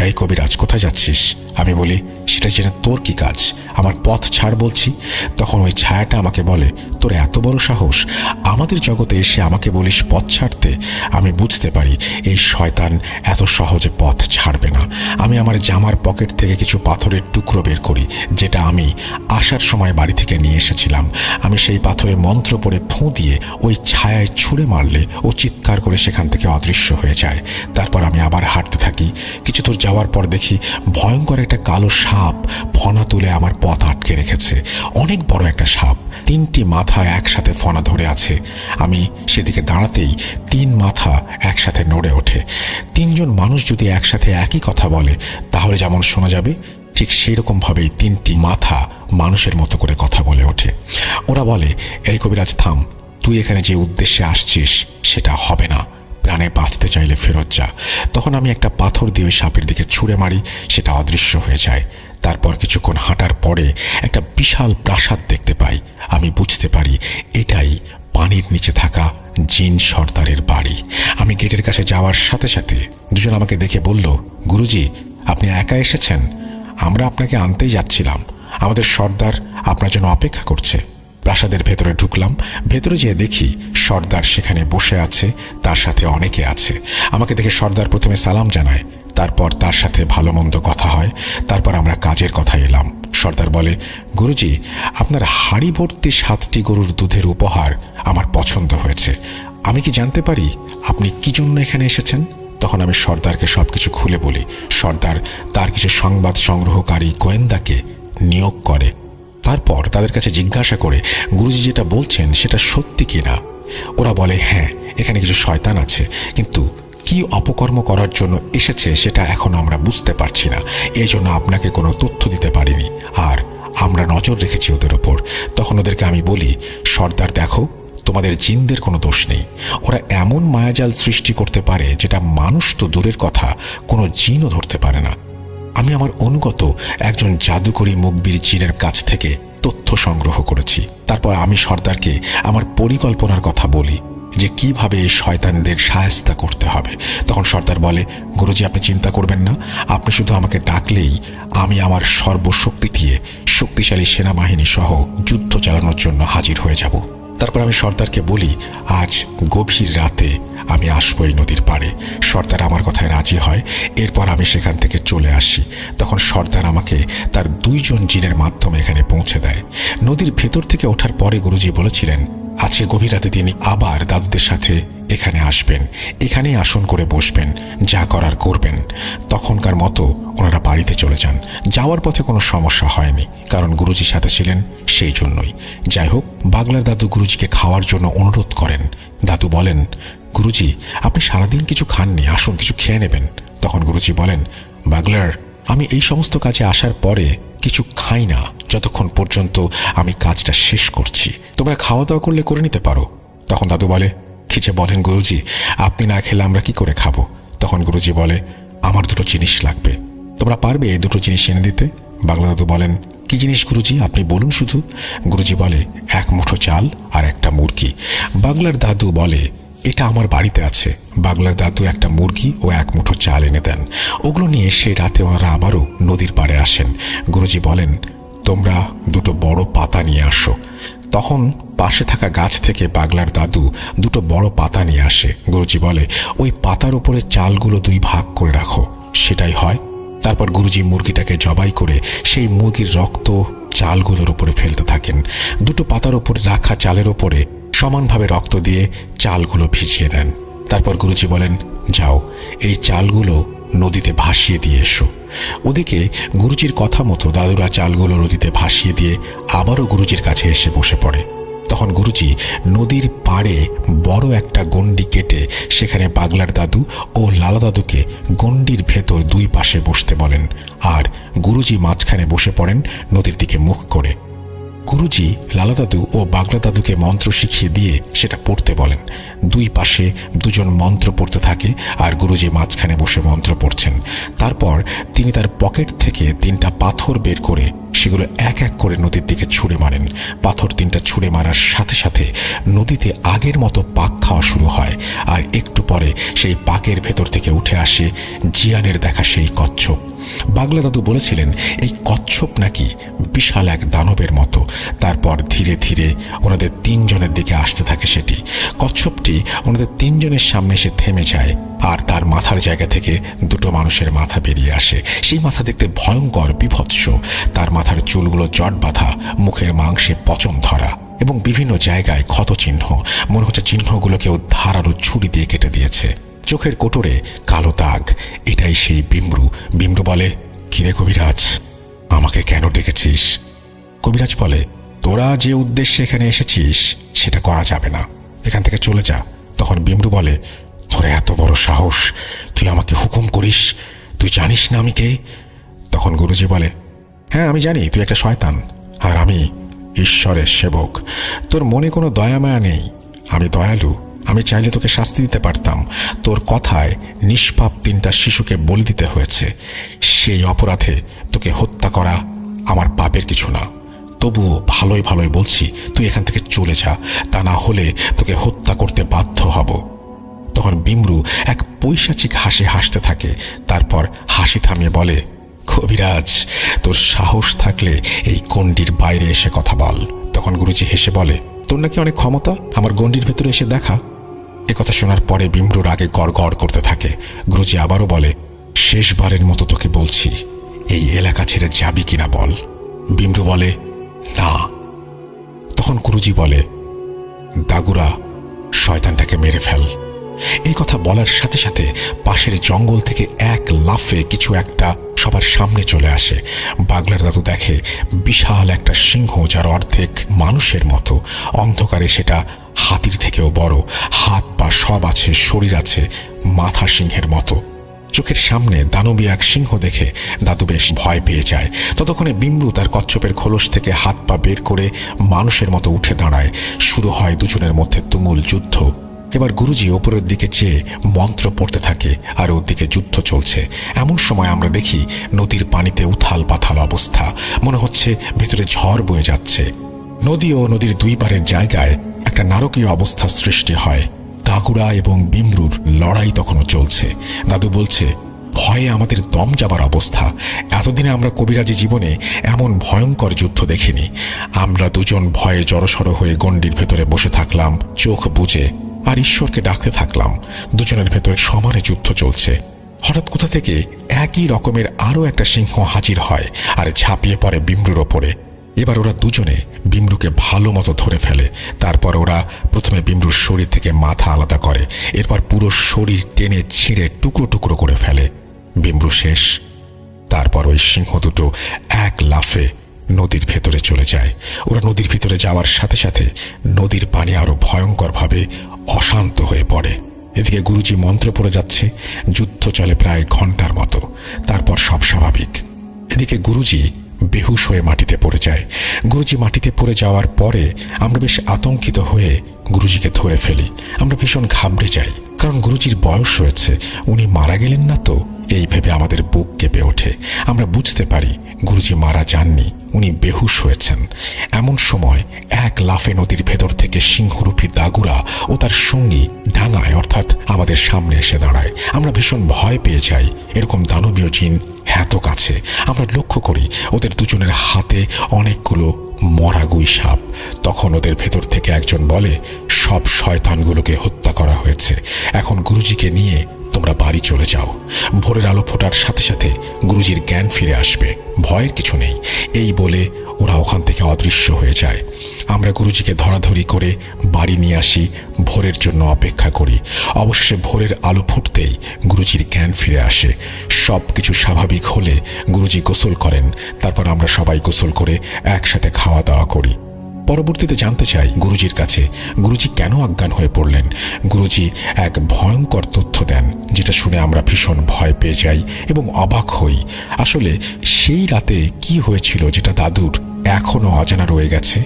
এই কবিরাজ কোথায় যাচ্ছিস? আমি বলি, সেটা জেনে তোর কি কাজ, আমার পথ ছাড় বলছি। তখন ওই ছায়াটা আমাকে বলে, তোর এত বড় সাহস, আমাদের জগতে এসে আমাকে বলিস পথ ছাড়তে? আমি বুঝতে পারি এই শয়তান এত সহজে পথ ছাড়বে না। আমি আমার জামার পকেট থেকে কিছু পাথরের টুকরো বের করি, যেটা আমি আসার সময় বাড়ি থেকে নিয়ে এসেছিলাম। আমি সেই পাথরে মন্ত্র পড়ে ফুঁ দিয়ে ওই ছায়ায় ছুঁড়ে মারলে ও চিৎকার করে সেখান থেকে অদৃশ্য হয়ে যায়। তারপর আমি আবার হাঁটতে থাকি। কিছু দূর যাওয়ার পর দেখি ভয়ঙ্কর একটা কালো সাপ ফনা তুলে আমার পথ আটকে রেখেছে। অনেক বড় একটা সাপ, 3টি মাথা একসাথে ফনা ধরে আছে। আমি সেদিকে দাঁড়াতেই 3 মাথা একসাথে নড়ে ওঠে। 3 জন মানুষ যদি একসাথে একই কথা বলে তাহলে যেমন শোনা যাবে, ঠিক সেই রকমভাবেই 3টি মাথা মানুষের মতো করে কথা বলে ওঠে। ওরা বলে, এই কবিরাজ থাম, তুই এখানে যে উদ্দেশ্যে আসছিস সেটা হবে না, প্রাণে বাঁচতে চাইলে ফেরত যা। তখন আমি একটা পাথর দিয়ে ওই সাপের দিকে ছুঁড়ে মারি, সেটা অদৃশ্য হয়ে যায়। তারপর কিছুক্ষণ হাঁটার পরে একটা বিশাল প্রাসাদ দেখতে পাই। আমি বুঝতে পারি এটাই পানির নিচে থাকা জিন সর্দারের বাড়ি। আমি গেটের কাছে যাওয়ার সাথে সাথে দুজন আমাকে দেখে বলল, গুরুজি আপনি একা এসেছেন? আমরা আপনাকে আনতেই যাচ্ছিলাম, আমাদের সর্দার আপনার জন্য অপেক্ষা করছে। প্রাসাদের ভেতরে ঢুকলাম। ভেতরে যেয়ে দেখি সর্দার সেখানে বসে আছে, তার সাথে অনেকে আছে। আমাকে দেখে সর্দার প্রথমে সালাম জানায়, তারপর তার সাথে ভালো মন্দ কথা হয়। তারপর আমরা কাজের কথা এলাম। সর্দার বলে, গুরুজি আপনার হাঁড়ি ভর্তি 7টি গরুর দুধের উপহার আমার পছন্দ হয়েছে, আমি কি জানতে পারি আপনি কি জন্য এখানে এসেছেন? তখন আমি সর্দারকে সবকিছু খুলে বলি। সর্দার তার কিছু সংবাদ সংগ্রহকারী গোয়েন্দাকে নিয়োগ করে। তারপর তাদের কাছে জিজ্ঞাসা করে গুরুজি যেটা বলছেন সেটা সত্যি কিনা। ওরা বলে, হ্যাঁ এখানে কিছু শয়তান আছে, কিন্তু কি অপকর্ম করার জন্য এসেছে সেটা এখনো আমরা বুঝতে পারছি না, এই জন্য আপনাকে কোনো তথ্য দিতে পারিনি, আর আমরা নজর রেখেছি ওদের ওপর। তখন ওদেরকে আমি বলি, সর্দার দেখো, তোমাদের জিনদের কোনো দোষ নেই, ওরা এমন মায়াজাল সৃষ্টি করতে পারে যেটা মানুষ তো দূরের কথা, কোনো জিনও ধরতে পারে না। আমি আমার অনুগত একজন জাদুকরী মুখবির জিনের কাছ থেকে তথ্য সংগ্রহ করেছি। তারপর আমি সর্দারকে আমার পরিকল্পনার কথা বলি যে কিভাবে এই শয়তানদের শায়েস্তা করতে হবে। তখন সর্দার বলে, গুরুজি আপনি চিন্তা করবেন না, আপনি শুধু আমাকে ডাকলেই আমি আমার সর্বশক্তি দিয়ে শক্তিশালী সেনাবাহিনী সহ যুদ্ধ চালানোর জন্য হাজির হয়ে যাব। তারপর আমি সর্দারকে বলি আজ গভীর রাতে আমি আসবো এই নদীর পাড়ে। সর্দার আমার কথায় রাজি হয়। এরপর আমি সেখান থেকে চলে আসি। তখন সর্দার আমাকে তার 2 জন জিনের মাধ্যমে এখানে পৌঁছে দেয়। নদীর ভেতর থেকে ওঠার পরে গুরুজি বলেছিলেন আজকে গভীর রাতে তিনি আবার দাদুদের সাথে এখানে আসবেন, এখানেই আসন করে বসবেন, যা করার করবেন। তখনকার মতো ওনারা বাড়িতে চলে যান। যাওয়ার পথে কোনো সমস্যা হয়নি, কারণ গুরুজির সাথে ছিলেন সেই জন্যই। যাই হোক, বাগলার দাদু গুরুজিকে খাওয়ার জন্য অনুরোধ করেন। দাদু বলেন, গুরুজি আপনি সারাদিন কিছু খাননি, আসুন কিছু খেয়ে নেবেন। তখন গুরুজি বলেন, বাগলার আমি এই সমস্ত কাজে আসার পরে কিছু খাই না যতক্ষণ পর্যন্ত আমি কাজটা শেষ করছি। তোমরা খাওয়া দাওয়া করলে করে নিতে পারো। তখন দাদু বলে, কি যে বলেন গুরুজি, আপনি না খেলে আমরা কি করে খাবো? তখন গুরুজি বলে, আমার 2টো জিনিস লাগবে, তোমরা পারবে এই 2টো জিনিস এনে দিতে? বাগলা দাদু বলেন, কি জিনিস গুরুজি, আপনি বলুন শুধু। গুরুজি বলে, 1 মুঠো চাল আর একটা মুরগি। বাগলার দাদু বলে, এটা আমার বাড়িতে আছে। বাগলার দাদু একটা মুরগি ও 1 মুঠো চাল এনে দেন। ওগুলো নিয়ে সেই রাতে ওনারা আবারও নদীর পাড়ে আসেন। গুরুজি বলেন, তোমরা 2টো বড় পাতা নিয়ে আসো। তখন পাশে থাকা গাছ থেকে বাগলার দাদু 2টো বড় পাতা নিয়ে আসে। গুরুজি বলে, ওই পাতার উপরে চালগুলো 2 ভাগ করে রাখো। সেটাই হয়। তারপর গুরুজি মুরগিটাকে জবাই করে সেই মুরগির রক্ত চালগুলোর উপরে ফেলতে থাকেন। 2টো পাতার উপরে রাখা চালের উপরে সমানভাবে রক্ত দিয়ে চালগুলো ভিজিয়ে দেন। তারপর গুরুজি বলেন, যাও এই চালগুলো নদীতে ভাসিয়ে দিয়ে এসো। ওদিকে গুরুজির কথা মতো দাদুরা চালগুলো নদীতে ভাসিয়ে দিয়ে আবারও গুরুজির কাছে এসে বসে পড়ে। তখন গুরুজি নদীর পাড়ে বড় একটা গণ্ডি কেটে সেখানে বাগলার দাদু ও লালা দাদুকে গণ্ডির ভেতর 2 পাশে বসতে বলেন, আর গুরুজি মাঝখানে বসে পড়েন নদীর দিকে মুখ করে। গুরুজি লালা দাদু ও বাগলা দাদুকে মন্ত্র শিখিয়ে দিয়ে সেটা পড়তে বলেন। 2 পাশে 2 জন মন্ত্র পড়তে থাকে, আর গুরুজি মাঝখানে বসে মন্ত্র পড়ছেন। তারপর তিনি তার পকেট থেকে 3টা পাথর বের করে সেগুলো এক এক করে নদীর দিকে ছুঁড়ে মারেন। পাথর 3টা ছুঁড়ে মারার সাথে সাথে নদীতে আগের মতো পাক খাওয়া শুরু হয়, আর একটু পরে সেই পাকের ভেতর থেকে উঠে আসে জিয়ানের দেখা সেই কচ্ছপ। বাগলা দাদু বলেছিলেন এই কচ্ছপ নাকি বিশাল এক দানবের মতো। তারপর ধীরে ধীরে ওনাদের 3 জনের দিকে আসতে থাকে সেটি। কচ্ছপটি ওনাদের 3 জনের সামনে এসে থেমে যায়, আর তার মাথার জায়গা থেকে 2টো মানুষের মাথা বেরিয়ে আসে। সেই মাথা দেখতে ভয়ঙ্কর, বিভৎস। তার মাথার চুলগুলো জট বাঁধা, মুখের মাংসে পচন ধরা এবং বিভিন্ন জায়গায় ক্ষত চিহ্ন। মনে হচ্ছে চিহ্নগুলো কেউ ধারালো ছুরি দিয়ে কেটে দিয়েছে। চোখের কোটরে কালো দাগ। এটাই সেই বিমরু। বিমরু বলে, কিরে কবিরাজ, আমাকে কেন ডেকেছিস? কবিরাজ বলে, তোরা যে উদ্দেশ্যে এখানে এসেছিস সেটা করা যাবে না, এখান থেকে চলে যা। তখন বিমরু বলে, তোর এত বড় সাহস, তুই আমাকে হুকুম করিস? তুই জানিস না আমি কে? তখন গুরুজি বলে, হ্যাঁ আমি জানি তুই একটা শয়তান, আর আমি ঈশ্বরের সেবক। তোর মনে কোনো দয়া মায়া নেই। আমি দয়ালু, আমি চাইলে তোকে শাস্তি দিতে পারতাম। তোর কথায় নিষ্পাপ 3টা শিশুকে বলি দিতে হয়েছে। সেই অপরাধে তোকে হত্যা করা আমার পাপের কিছু না। তবুও ভালোই ভালোই বলছি, তুই এখান থেকে চলে যা, তা না হলে তোকে হত্যা করতে বাধ্য হব। তখন বিমরু এক পৈশাচিক হাসি হাসতে থাকে। তারপর হাসি থামিয়ে বলে, কবিরাজ, তোর সাহস থাকলে এই গণ্ডির বাইরে এসে কথা বল। তখন গুরুজি হেসে বলে, তোর নাকি অনেক ক্ষমতা, আমার গণ্ডির ভেতরে এসে দেখা। কথা শোনার পরে বিমরুর আগে গড়গড় করতে থাকে। গুরুজি আবারও বলে, শেষবারের মতো তোকে বলছি, এই এলাকা ছেড়ে যাবি কিনা বল। বিমরু বলে, না। তখন গুরুজি বলে, দাগুরা, শয়তানটাকে মেরে ফেল। এই কথা বলার সাথে সাথে পাশের জঙ্গল থেকে এক লাফে কিছু একটা সবার সামনে চলে আসে। বাগলার দাদু দেখে বিশাল একটা সিংহ, যার অর্ধেক মানুষের মতো। অন্ধকারে সেটা হাতির থেকেও বড়। হাত পা সব আছে, শরীর আছে মাথা সিংহের মতো। চোখের সামনে দানবী এক সিংহ দেখে দাদু বেশ ভয় পেয়ে যায়। ততক্ষণে বিমরু তার কচ্ছপের খোলস থেকে হাত পা বের করে মানুষের মতো উঠে দাঁড়ায়। শুরু হয় দুজনের মধ্যে তুমুল যুদ্ধ। এবার গুরুজি ওপরের দিকে চেয়ে মন্ত্র পড়তে থাকে, আর ওর দিকে যুদ্ধ চলছে। এমন সময় আমরা দেখি নদীর পানিতে উথাল পাথাল অবস্থা, মনে হচ্ছে ভেতরে ঝড় বয়ে যাচ্ছে। নদী ও নদীর 2 পারের জায়গায় একটা নারকীয় অবস্থা সৃষ্টি হয়। দাগুরা এবং বিমরুর লড়াই তখনও চলছে। দাদু বলছে, ভয়ে আমাদের দম যাবার অবস্থা। এতদিনে আমরা কবিরাজি জীবনে এমন ভয়ঙ্কর যুদ্ধ দেখিনি। আমরা দুজন ভয়ে জড়সড় হয়ে গণ্ডির ভেতরে বসে থাকলাম, চোখ বুজে, আর ঈশ্বরকে ডাকতে থাকলাম। দুজনের ভেতরে সমানে যুদ্ধ চলছে। হঠাৎ কোথা থেকে একই রকমের আরও একটা সিংহ হাজির হয় আর ঝাঁপিয়ে পড়ে বিমরুর ওপরে। এবার ওরা দুজনে বিমরুকে ভালো মতো ধরে ফেলে। তারপর ওরা প্রথমে বিমরুর শরীর থেকে মাথা আলাদা করে, এরপর পুরো শরীর টেনে ছিঁড়ে টুকরো টুকরো করে ফেলে। বিমরু শেষ। তারপর ওই সিংহ দুটো এক লাফে নদীর ভেতরে চলে যায়। ওরা নদীর ভিতরে যাওয়ার সাথে সাথে নদীর পানি আরো ভয়ঙ্করভাবে অশান্ত হয়ে পড়ে। এদিকে গুরুজি মন্ত্র পড়ে যাচ্ছে। যুদ্ধ চলে প্রায় ঘন্টার মতো। তারপর সব স্বাভাবিক। এদিকে গুরুজি বেহুশ হয়ে মাটিতে পড়ে যায়। গুরুজি মাটিতে পড়ে যাওয়ার পরে আমরা বেশ আতঙ্কিত হয়ে গুরুজিকে ধরে ফেলি। আমরা ভীষণ ঘাবড়ে যাই, কারণ গুরুজির বয়স হয়েছে, উনি মারা গেলেন না তো, এই ভেবে আমাদের বুক কেঁপে ওঠে। আমরা বুঝতে পারি গুরুজি মারা যাননি, উনি বেহুশ হয়েছেন। এমন সময় এক লাফে নদীর ভেতর থেকে সিংহরূপী দাগুরা ও তার সঙ্গী ডাঙায় অর্থাৎ আমাদের সামনে এসে দাঁড়ায়। আমরা ভীষণ ভয় পেয়ে যাই। এরকম দানবীয় জিন এত কাছে। আমরা লক্ষ্য করি ওদের দুজনের হাতে অনেকগুলো মরা গুই সাপ। তখন ওদের ভেতর থেকে একজন বলে, সব শয়তানগুলোকে হত্যা করা হয়েছে, এখন গুরুজিকে নিয়ে তোমরা বাড়ি চলে যাও। ভোরের আলো ফোটার সাথে সাথে গুরুজির জ্ঞান ফিরে আসবে, ভয়ের কিছু নেই। এই বলে ওরা ওখান থেকে অদৃশ্য হয়ে যায়। আমরা গুরুজিকে ধরাধরি করে বাড়ি নিয়ে আসি, ভোরের জন্য অপেক্ষা করি। অবশেষে ভোরের আলো ফুটতেই গুরুজির জ্ঞান ফিরে আসে। সব কিছু স্বাভাবিক হলে গুরুজি গোসল করেন। তারপর আমরা সবাই গোসল করে একসাথে খাওয়া দাওয়া করি। পরবর্তীতে জানতে চাই গুরুজির কাছে গুরুজি কেন অজ্ঞান হয়ে পড়লেন। গুরুজি এক ভয়ঙ্কর তথ্য দেন, যেটা শুনে আমরা ভীষণ ভয় পেয়ে যাই এবং অবাক হই। আসলে সেই রাতে কি হয়েছিল যেটা দাদুর এখনো অজানা রয়ে গেছে।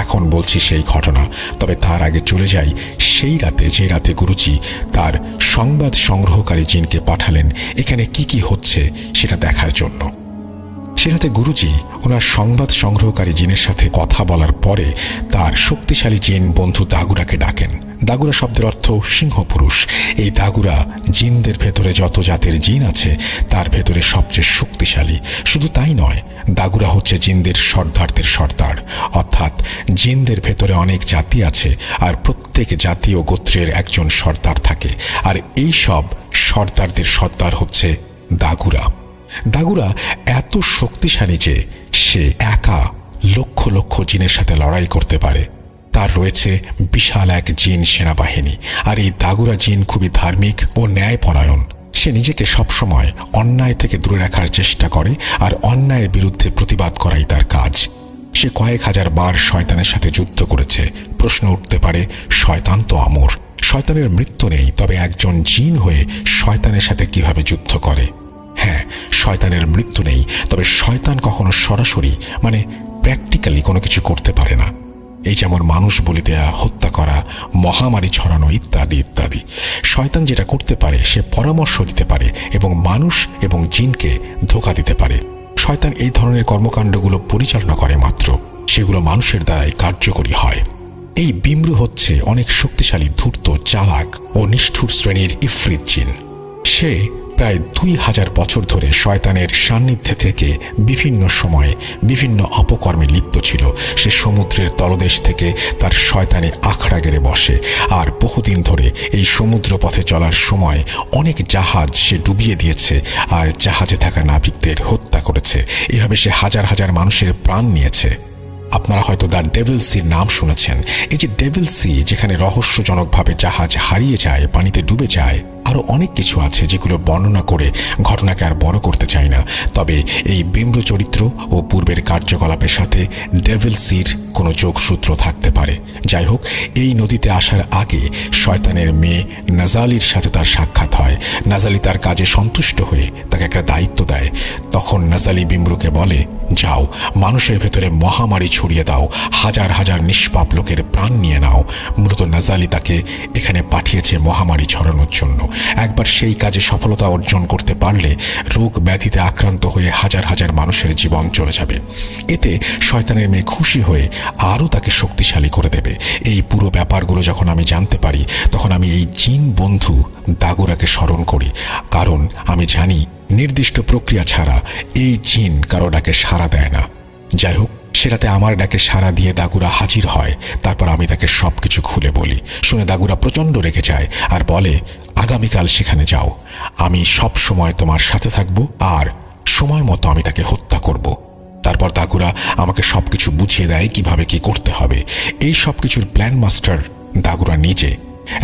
এখন বলছি সেই ঘটনা, তবে তার আগে চলে যাই সেই রাতে, যে রাতে গুরুজি তার সংবাদ সংগ্রহকারী জিনকে পাঠালেন এখানে কি কি হচ্ছে সেটা দেখার জন্য। সেরাতে গুরুজি ওনার সংবাদ সংগ্রহকারী জিনের সাথে কথা বলার পরে তার শক্তিশালী জিন বন্ধু দাগুরাকে ডাকেন। দাগুরা শব্দের অর্থ সিংহপুরুষ। এই দাগুরা জিনদের ভেতরে যত জাতের জিন আছে তার ভেতরে সবচেয়ে শক্তিশালী। শুধু তাই নয়, দাগুরা হচ্ছে জিনদের সর্দারদের সর্দার, অর্থাৎ জিনদের ভেতরে অনেক জাতি আছে আর প্রত্যেক জাতি ও গোত্রের একজন সর্দার থাকে, আর এই সব সর্দারদের সর্দার হচ্ছে দাগুরা। দাগুরা এত শক্তিশালী যে সে একা লক্ষ লক্ষ জিনের সাথে লড়াই করতে পারে। তার রয়েছে বিশাল এক জিন সেনাবাহিনী, আর এই দাগুরা জিন খুবই ধার্মিক ও ন্যায়পরায়ণ। সে নিজেকে সবসময় অন্যায় থেকে দূরে রাখার চেষ্টা করে, আর অন্যায়ের বিরুদ্ধে প্রতিবাদ করাই তার কাজ। সে কয়েক হাজার বার শয়তানের সাথে যুদ্ধ করেছে। প্রশ্ন উঠতে পারে, শয়তান তো অমর, শয়তানের মৃত্যু নেই, তবে একজন জিন হয়ে শয়তানের সাথে কিভাবে যুদ্ধ করে? হ্যাঁ, শয়তানের মৃত্যু নেই, তবে শয়তান কখনো সরাসরি প্র্যাকটিক্যালি কোনো কিছু করতে পারে না। এই যেমন মানুষ বলি দেয়া, হত্যা করা, মহামারী ছড়ানো ইত্যাদি ইত্যাদি। শয়তান যেটা করতে পারে সে পরামর্শ দিতে পারে এবং মানুষ এবং জিনকে ধোঁকা দিতে পারে। শয়তান এই ধরনের কর্মকাণ্ডগুলো পরিচালনা করে মাত্র, সেগুলো মানুষের দ্বারাই কার্যকরী হয়। এই বিমরু হচ্ছে অনেক শক্তিশালী, ধূর্ত, চালাক ও নিষ্ঠুর শ্রেণীর ইফরিত জিন। সে প্রায় 2000 বছর ধরে শয়তানের সান্নিধ্যে থেকে বিভিন্ন সময়ে বিভিন্ন অপকর্মে লিপ্ত ছিল। সে সমুদ্রের তলদেশ থেকে তার শয়তানি আখড়া গেড়ে বসে, আর বহুদিন ধরে এই সমুদ্র পথে চলার সময় অনেক জাহাজ সে ডুবিয়ে দিয়েছে আর জাহাজে থাকা নাবিকদের হত্যা করেছে। এভাবে সে হাজার হাজার মানুষের প্রাণ নিয়েছে। আপনারা হয়তো দ্য ডেভিল সির নাম শুনেছেন। এই যে ডেভিল সি, যেখানে রহস্যজনকভাবে জাহাজ হারিয়ে যায়, পানিতে ডুবে যায়, আরও অনেক কিছু আছে যেগুলো বর্ণনা করে ঘটনাকে আর বড় করতে চাই না। তবে এই বিমরু চরিত্র ও পূর্বের কার্যকলাপের সাথে ডেভিল সির কোনো যোগসূত্র থাকতে পারে। যাই হোক, এই নদীতে আসার আগে শয়তানের মেয়ে নাজালির সাথে তার সাক্ষাৎ হয়। নাজালি তার কাজে সন্তুষ্ট হয়ে তাকে একটা দায়িত্ব দেয়। তখন নাজালি বিমরুকে বলে, যাও, মানুষের ভেতরে মহামারী ছড়িয়ে দাও, হাজার হাজার নিষ্পাপ লোকের প্রাণ নিয়ে নাও। মূলত নাজালি তাকে এখানে পাঠিয়েছে মহামারী ছড়ানোর জন্য। একবার সেই কাজে সফলতা অর্জন করতে পারলে রোগ ব্যাধিতে আক্রান্ত হয়ে হাজার হাজার মানুষের জীবন চলে যাবে। এতে শয়তানের মেয়ে খুশি হয়ে আরও তাকে শক্তিশালী করে দেবে। এই পুরো ব্যাপারগুলো যখন আমি জানতে পারি তখন আমি এই জিন বন্ধু দাগুরাকে স্মরণ করি, কারণ আমি জানি নির্দিষ্ট প্রক্রিয়া ছাড়া এই জিন কারো ডাকে সাড়া দেয় না। যাই হোক, সেটাতে আমার ডাকে সাড়া দিয়ে দাগুরা হাজির হয়। তারপর আমি তাকে সবকিছু খুলে বলি। শুনে দাগুরা প্রচণ্ড রেগে যায় আর বলে, আগামীকাল সেখানে যাও, আমি সব সময় তোমার সাথে থাকবো আর সময় মতো আমি তাকে হত্যা করব। তারপর দাগুরা আমাকে সবকিছু বুঝিয়ে দেয় কিভাবে কি করতে হবে। এই সবকিছুর প্ল্যান মাস্টার দাগুরা নিজে।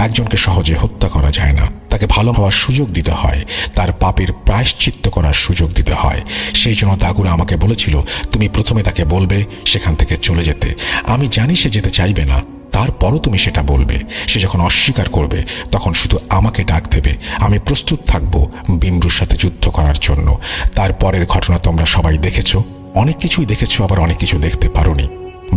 একজনকে সহজে হত্যা করা যায় না, তাকে ভালো হওয়ার সুযোগ দিতে হয়, তার পাপের প্রায়শ্চিত্ত করার সুযোগ দিতে হয়। সেই জন্য দাগুরা আমাকে বলেছিল, তুমি প্রথমে তাকে বলবে সেখান থেকে চলে যেতে। আমি জানি সে যেতে চাইবে না, তারপরও তুমি সেটা বলবে। সে যখন অস্বীকার করবে তখন শুধু আমাকে ডাক দেবে। আমি প্রস্তুত থাকবো বিমরুর সাথে যুদ্ধ করার জন্য। তারপরের ঘটনা তোমরা সবাই দেখেছো, অনেক কিছুই দেখেছো, আবার অনেক কিছু দেখতে পারোনি।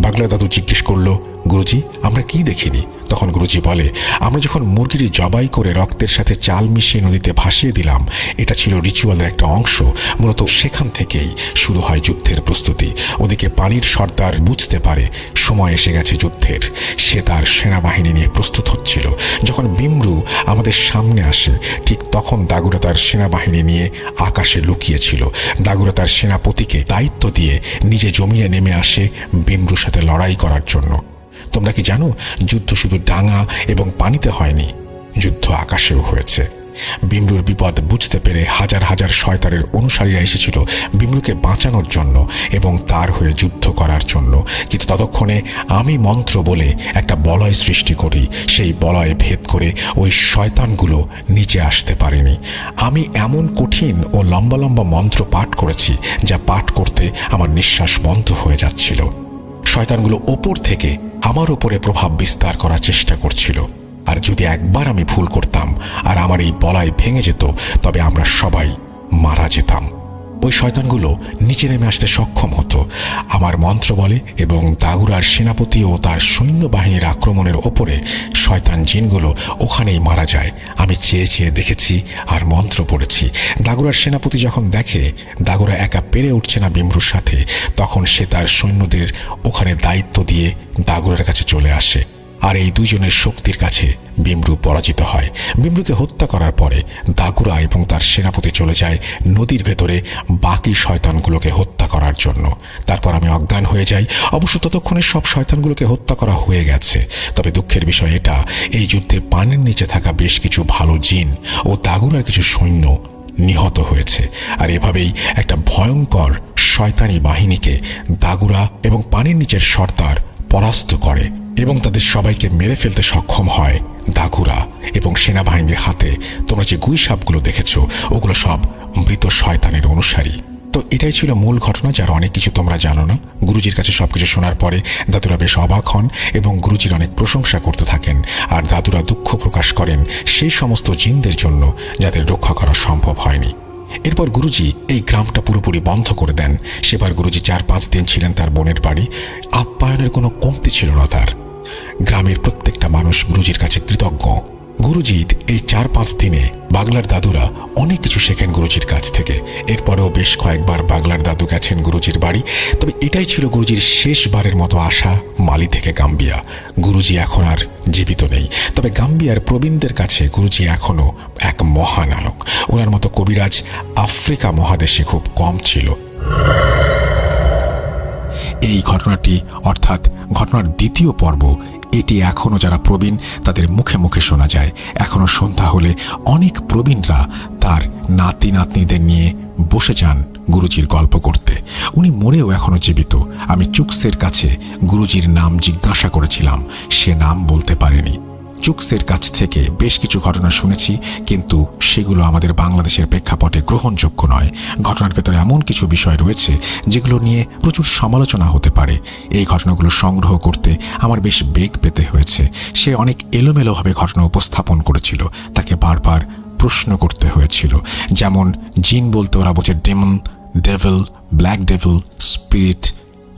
বাগলার দাদু জিজ্ঞেস করলো, গুরুজি আমরা কি দেখিনি? তখন গুরুজি বলে, আমরা যখন মুরগির জবাই করে রক্তের সাথে চাল মিশিয়ে নদীতে ভাসিয়ে দিলাম, এটা ছিল রিচুয়ালের একটা অংশ। মূলত সেখান থেকেই শুরু হয় যুদ্ধের প্রস্তুতি। ওদিকে পানির সর্দার বুঝতে পারে সময় এসে গেছে যুদ্ধের। সে তার সেনাবাহিনী নিয়ে প্রস্তুত হচ্ছিল। যখন বিমরু আমাদের সামনে আসে, ঠিক তখন দাগুরা তার সেনাবাহিনী নিয়ে আকাশে লুকিয়েছিল। দাগুরা তার সেনাপতিকে দায়িত্ব দিয়ে নিজে জমিনে নেমে আসে বিমরুর সাথে লড়াই করার জন্য। তোমরা কি জানো, যুদ্ধ শুধু ডাঙা এবং পানিতে হয়নি, যুদ্ধ আকাশেও হয়েছে। বিমরুর বিপদ বুঝতে পেরে হাজার হাজার শয়তানের অনুসারীরা এসেছিল বিমরুকে বাঁচানোর জন্য এবং তার হয়ে যুদ্ধ করার জন্য। কিন্তু ততক্ষণে আমি মন্ত্র বলে একটা বলয় সৃষ্টি করি। সেই বলয় ভেদ করে ওই শয়তানগুলো নিচে আসতে পারেনি। আমি এমন কঠিন ও লম্বা লম্বা মন্ত্র পাঠ করেছি যা পাঠ করতে আমার নিঃশ্বাস বন্ধ হয়ে যাচ্ছিল। শয়তানগুলো ওপর থেকে আমার উপরে প্রভাব বিস্তার করার চেষ্টা করছিল। আর যদি একবার আমি ভুল করতাম আর আমার এই বলয় ভেঙে যেত, তবে আমরা সবাই মারা যেতাম। ওই শয়তানগুলো নিচে নেমে আসতে সক্ষম হতো আমার মন্ত্র বলে, এবং দাগুরার সেনাপতি ও তার সৈন্যবাহিনীর আক্রমণের ওপরে শয়তান জিনগুলো ওখানেই মারা যায়। আমি চেয়ে চেয়ে দেখেছি আর মন্ত্র পড়েছি। দাগুরার সেনাপতি যখন দেখে দাগুরা একা পেরে উঠছে না বিমরুর সাথে, তখন সে তার সৈন্যদের ওখানে দায়িত্ব দিয়ে দাগুরার কাছে চলে আসে। আর এই দুজনের শক্তির কাছে বিমরু পরাজিত হয়। বিমরুকে হত্যা করার পরে দাগুরা এবং তার সেনাপতি চলে যায় নদীর ভেতরে বাকি শয়তানগুলোকে হত্যা করার জন্য। তারপর আমি অজ্ঞান হয়ে যাই। অবশ্য ততক্ষণে সব শয়তানগুলোকে হত্যা করা হয়ে গেছে। তবে দুঃখের বিষয় এটা, এই যুদ্ধে পানির নিচে থাকা বেশ কিছু ভালো জিন ও দাগুরার কিছু সৈন্য নিহত হয়েছে। আর এভাবেই একটা ভয়ঙ্কর শয়তানি বাহিনীকে দাগুরা এবং পানির নিচের সর্দার পরাস্ত করে এবং তাদের সবাইকে মেরে ফেলতে সক্ষম হয় দাগুরা এবং সেনাবাহিনীর হাতে। তোমরা যে গুই সাপগুলো দেখেছো, ওগুলো সব মৃত শয়তানের অনুসারী। তো এটাই ছিল মূল ঘটনা, যার অনেক কিছু তোমরা জানো না। গুরুজির কাছে সবকিছু শোনার পরে দাদুরা বেশ অবাক হন এবং গুরুজির অনেক প্রশংসা করতে থাকেন। আর দাদুরা দুঃখ প্রকাশ করেন সেই সমস্ত জিনদের জন্য যাদের রক্ষা করা সম্ভব হয়নি। এরপর গুরুজি এই গ্রামটা পুরোপুরি বন্ধ করে দেন। সেবার গুরুজি 4-5 দিন ছিলেন তার বোনের বাড়ি। আপ্যায়নের কোনো কমতি ছিল না তার। গ্রামের প্রত্যেকটা মানুষ গুরুজির কাছে কৃতজ্ঞ। গুরুজির এই 4-5 দিনে বাগলার দাদুরা অনেক কিছু শেখেন গুরুজির কাছ থেকে। এরপরেও বেশ কয়েকবার বাগলার দাদু গেছেন গুরুজির বাড়ি। তবে এটাই ছিল গুরুজির শেষবারের মতো আসা মালি থেকে গাম্বিয়া। গুরুজি এখন আর জীবিত নেই, তবে গাম্বিয়ার প্রবীণদের কাছে গুরুজি এখনও এক মহানায়ক। ওনার মতো কবিরাজ আফ্রিকা মহাদেশে খুব কম ছিল। এই ঘটনাটি অর্থাৎ ঘটনার দ্বিতীয় পর্ব, এটি এখনও যারা প্রবীণ তাদের মুখে মুখে শোনা যায়। এখনও সন্ধ্যা হলে অনেক প্রবীণরা তার নাতি নাতনিদের নিয়ে বসে যান গুরুজির গল্প করতে। উনি মরেও এখনও জীবিত। আমি চুকসের কাছে গুরুজির নাম জিজ্ঞাসা করেছিলাম, সে নাম বলতে পারেনি। চুকসের কাছ থেকে বেশ কিছু ঘটনা শুনেছি, কিন্তু সেগুলো আমাদের বাংলাদেশের প্রেক্ষাপটে গ্রহণযোগ্য নয়। ঘটনার ভেতরে এমন কিছু বিষয় রয়েছে যেগুলো নিয়ে প্রচুর সমালোচনা হতে পারে। এই ঘটনাগুলো সংগ্রহ করতে আমার বেশ বেগ পেতে হয়েছে। সে অনেক এলোমেলোভাবে ঘটনা উপস্থাপন করেছিল, তাকে বারবার প্রশ্ন করতে হয়েছিল। যেমন জিন বলতে ওরা বোঝে demon, devil, black devil, spirit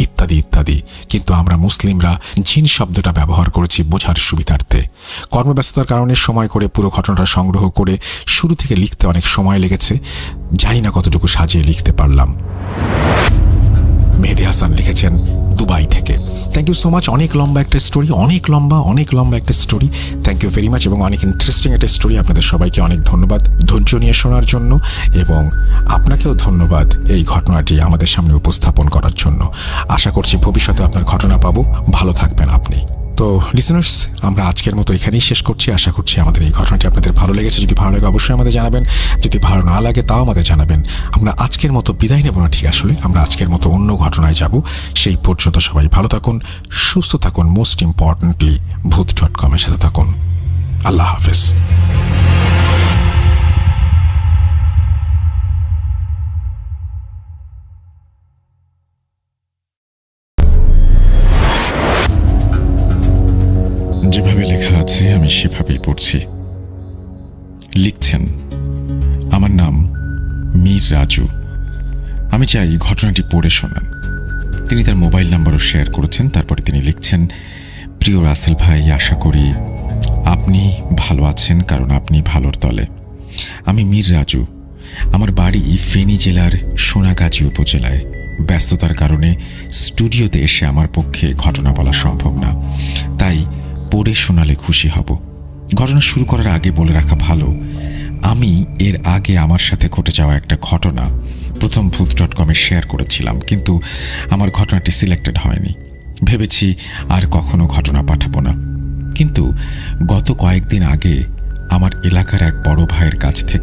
ইত্যাদি ইত্যাদি। কিন্তু আমরা মুসলিমরা জিন শব্দটা ব্যবহার করেছি বোঝার সুবিধার্থে। কর্মব্যস্ততার কারণে সময় করে পুরো ঘটনাটা সংগ্রহ করে শুরু থেকে লিখতে অনেক সময় লেগেছে। জানি না কতটুকু সাজিয়ে লিখতে পারলাম। মেহেদী হাসান লিখেছেন দুবাই থেকে। Thank you so much. অনেক লম্বা একটা স্টোরি, অনেক লম্বা একটা story. Thank you very much, এবং অনেক ইন্টারেস্টিং একটা স্টোরি। আপনাদের সবাইকে অনেক ধন্যবাদ ধৈর্য নিয়ে শোনার জন্য, এবং আপনাকেও ধন্যবাদ এই ঘটনাটি আমাদের সামনে উপস্থাপন করার জন্য। আশা করছি ভবিষ্যতে আপনার ঘটনা পাবো। ভালো থাকবেন আপনি। তো লিসেনার্স, আমরা আজকের মতো এখানেই শেষ করছি। আশা করছি আমাদের এই ঘটনাটি আপনাদের ভালো লেগেছে। যদি ভালো লাগে অবশ্যই আমাদের জানাবেন, যদি ভালো না লাগে তাও আমাদের জানাবেন। আমরা আজকের মতো বিদায় নেব না, ঠিক আসলে আমরা আজকের মতো অন্য ঘটনায় যাব। সেই পর্যন্ত সবাই ভালো থাকুন, সুস্থ থাকুন, মোস্ট ইম্পর্টেন্টলি ভূত.com এর সাথে থাকুন। আল্লাহ হাফেজ। যেভাবে লেখা আছে আমি সেভাবেই পড়ছি। লিখছেন, আমার নাম মীর রাজু। আমি চাই ঘটনাটি পড়ে শোনান। তিনি তার মোবাইল নাম্বারও শেয়ার করেছেন। তারপরে তিনি লিখছেন, প্রিয় রাসেল ভাই, আশা করি আপনি ভালো আছেন, কারণ আপনি ভালোর দলে। আমি মীর রাজু। আমার বাড়ি ফেনী জেলার সোনাগাজী উপজেলায়। ব্যস্ততার কারণে স্টুডিওতে এসে আমার পক্ষে ঘটনা বলা সম্ভব না, তাই পড়ে শোনালে খুশি হব। ঘটনা শুরু করার আগে বলে রাখা ভালো, আমি এর আগে আমার সাথে ঘটে যাওয়া একটা ঘটনা প্রথম ভূত.com শেয়ার করেছিলাম, কিন্তু আমার ঘটনাটি সিলেক্টেড হয়নি। ভেবেছি আর কখনো ঘটনা পাঠাবো না। কিন্তু গত কয়েকদিন আগে আমার এলাকার এক বড় ভাইয়ের কাছ থেকে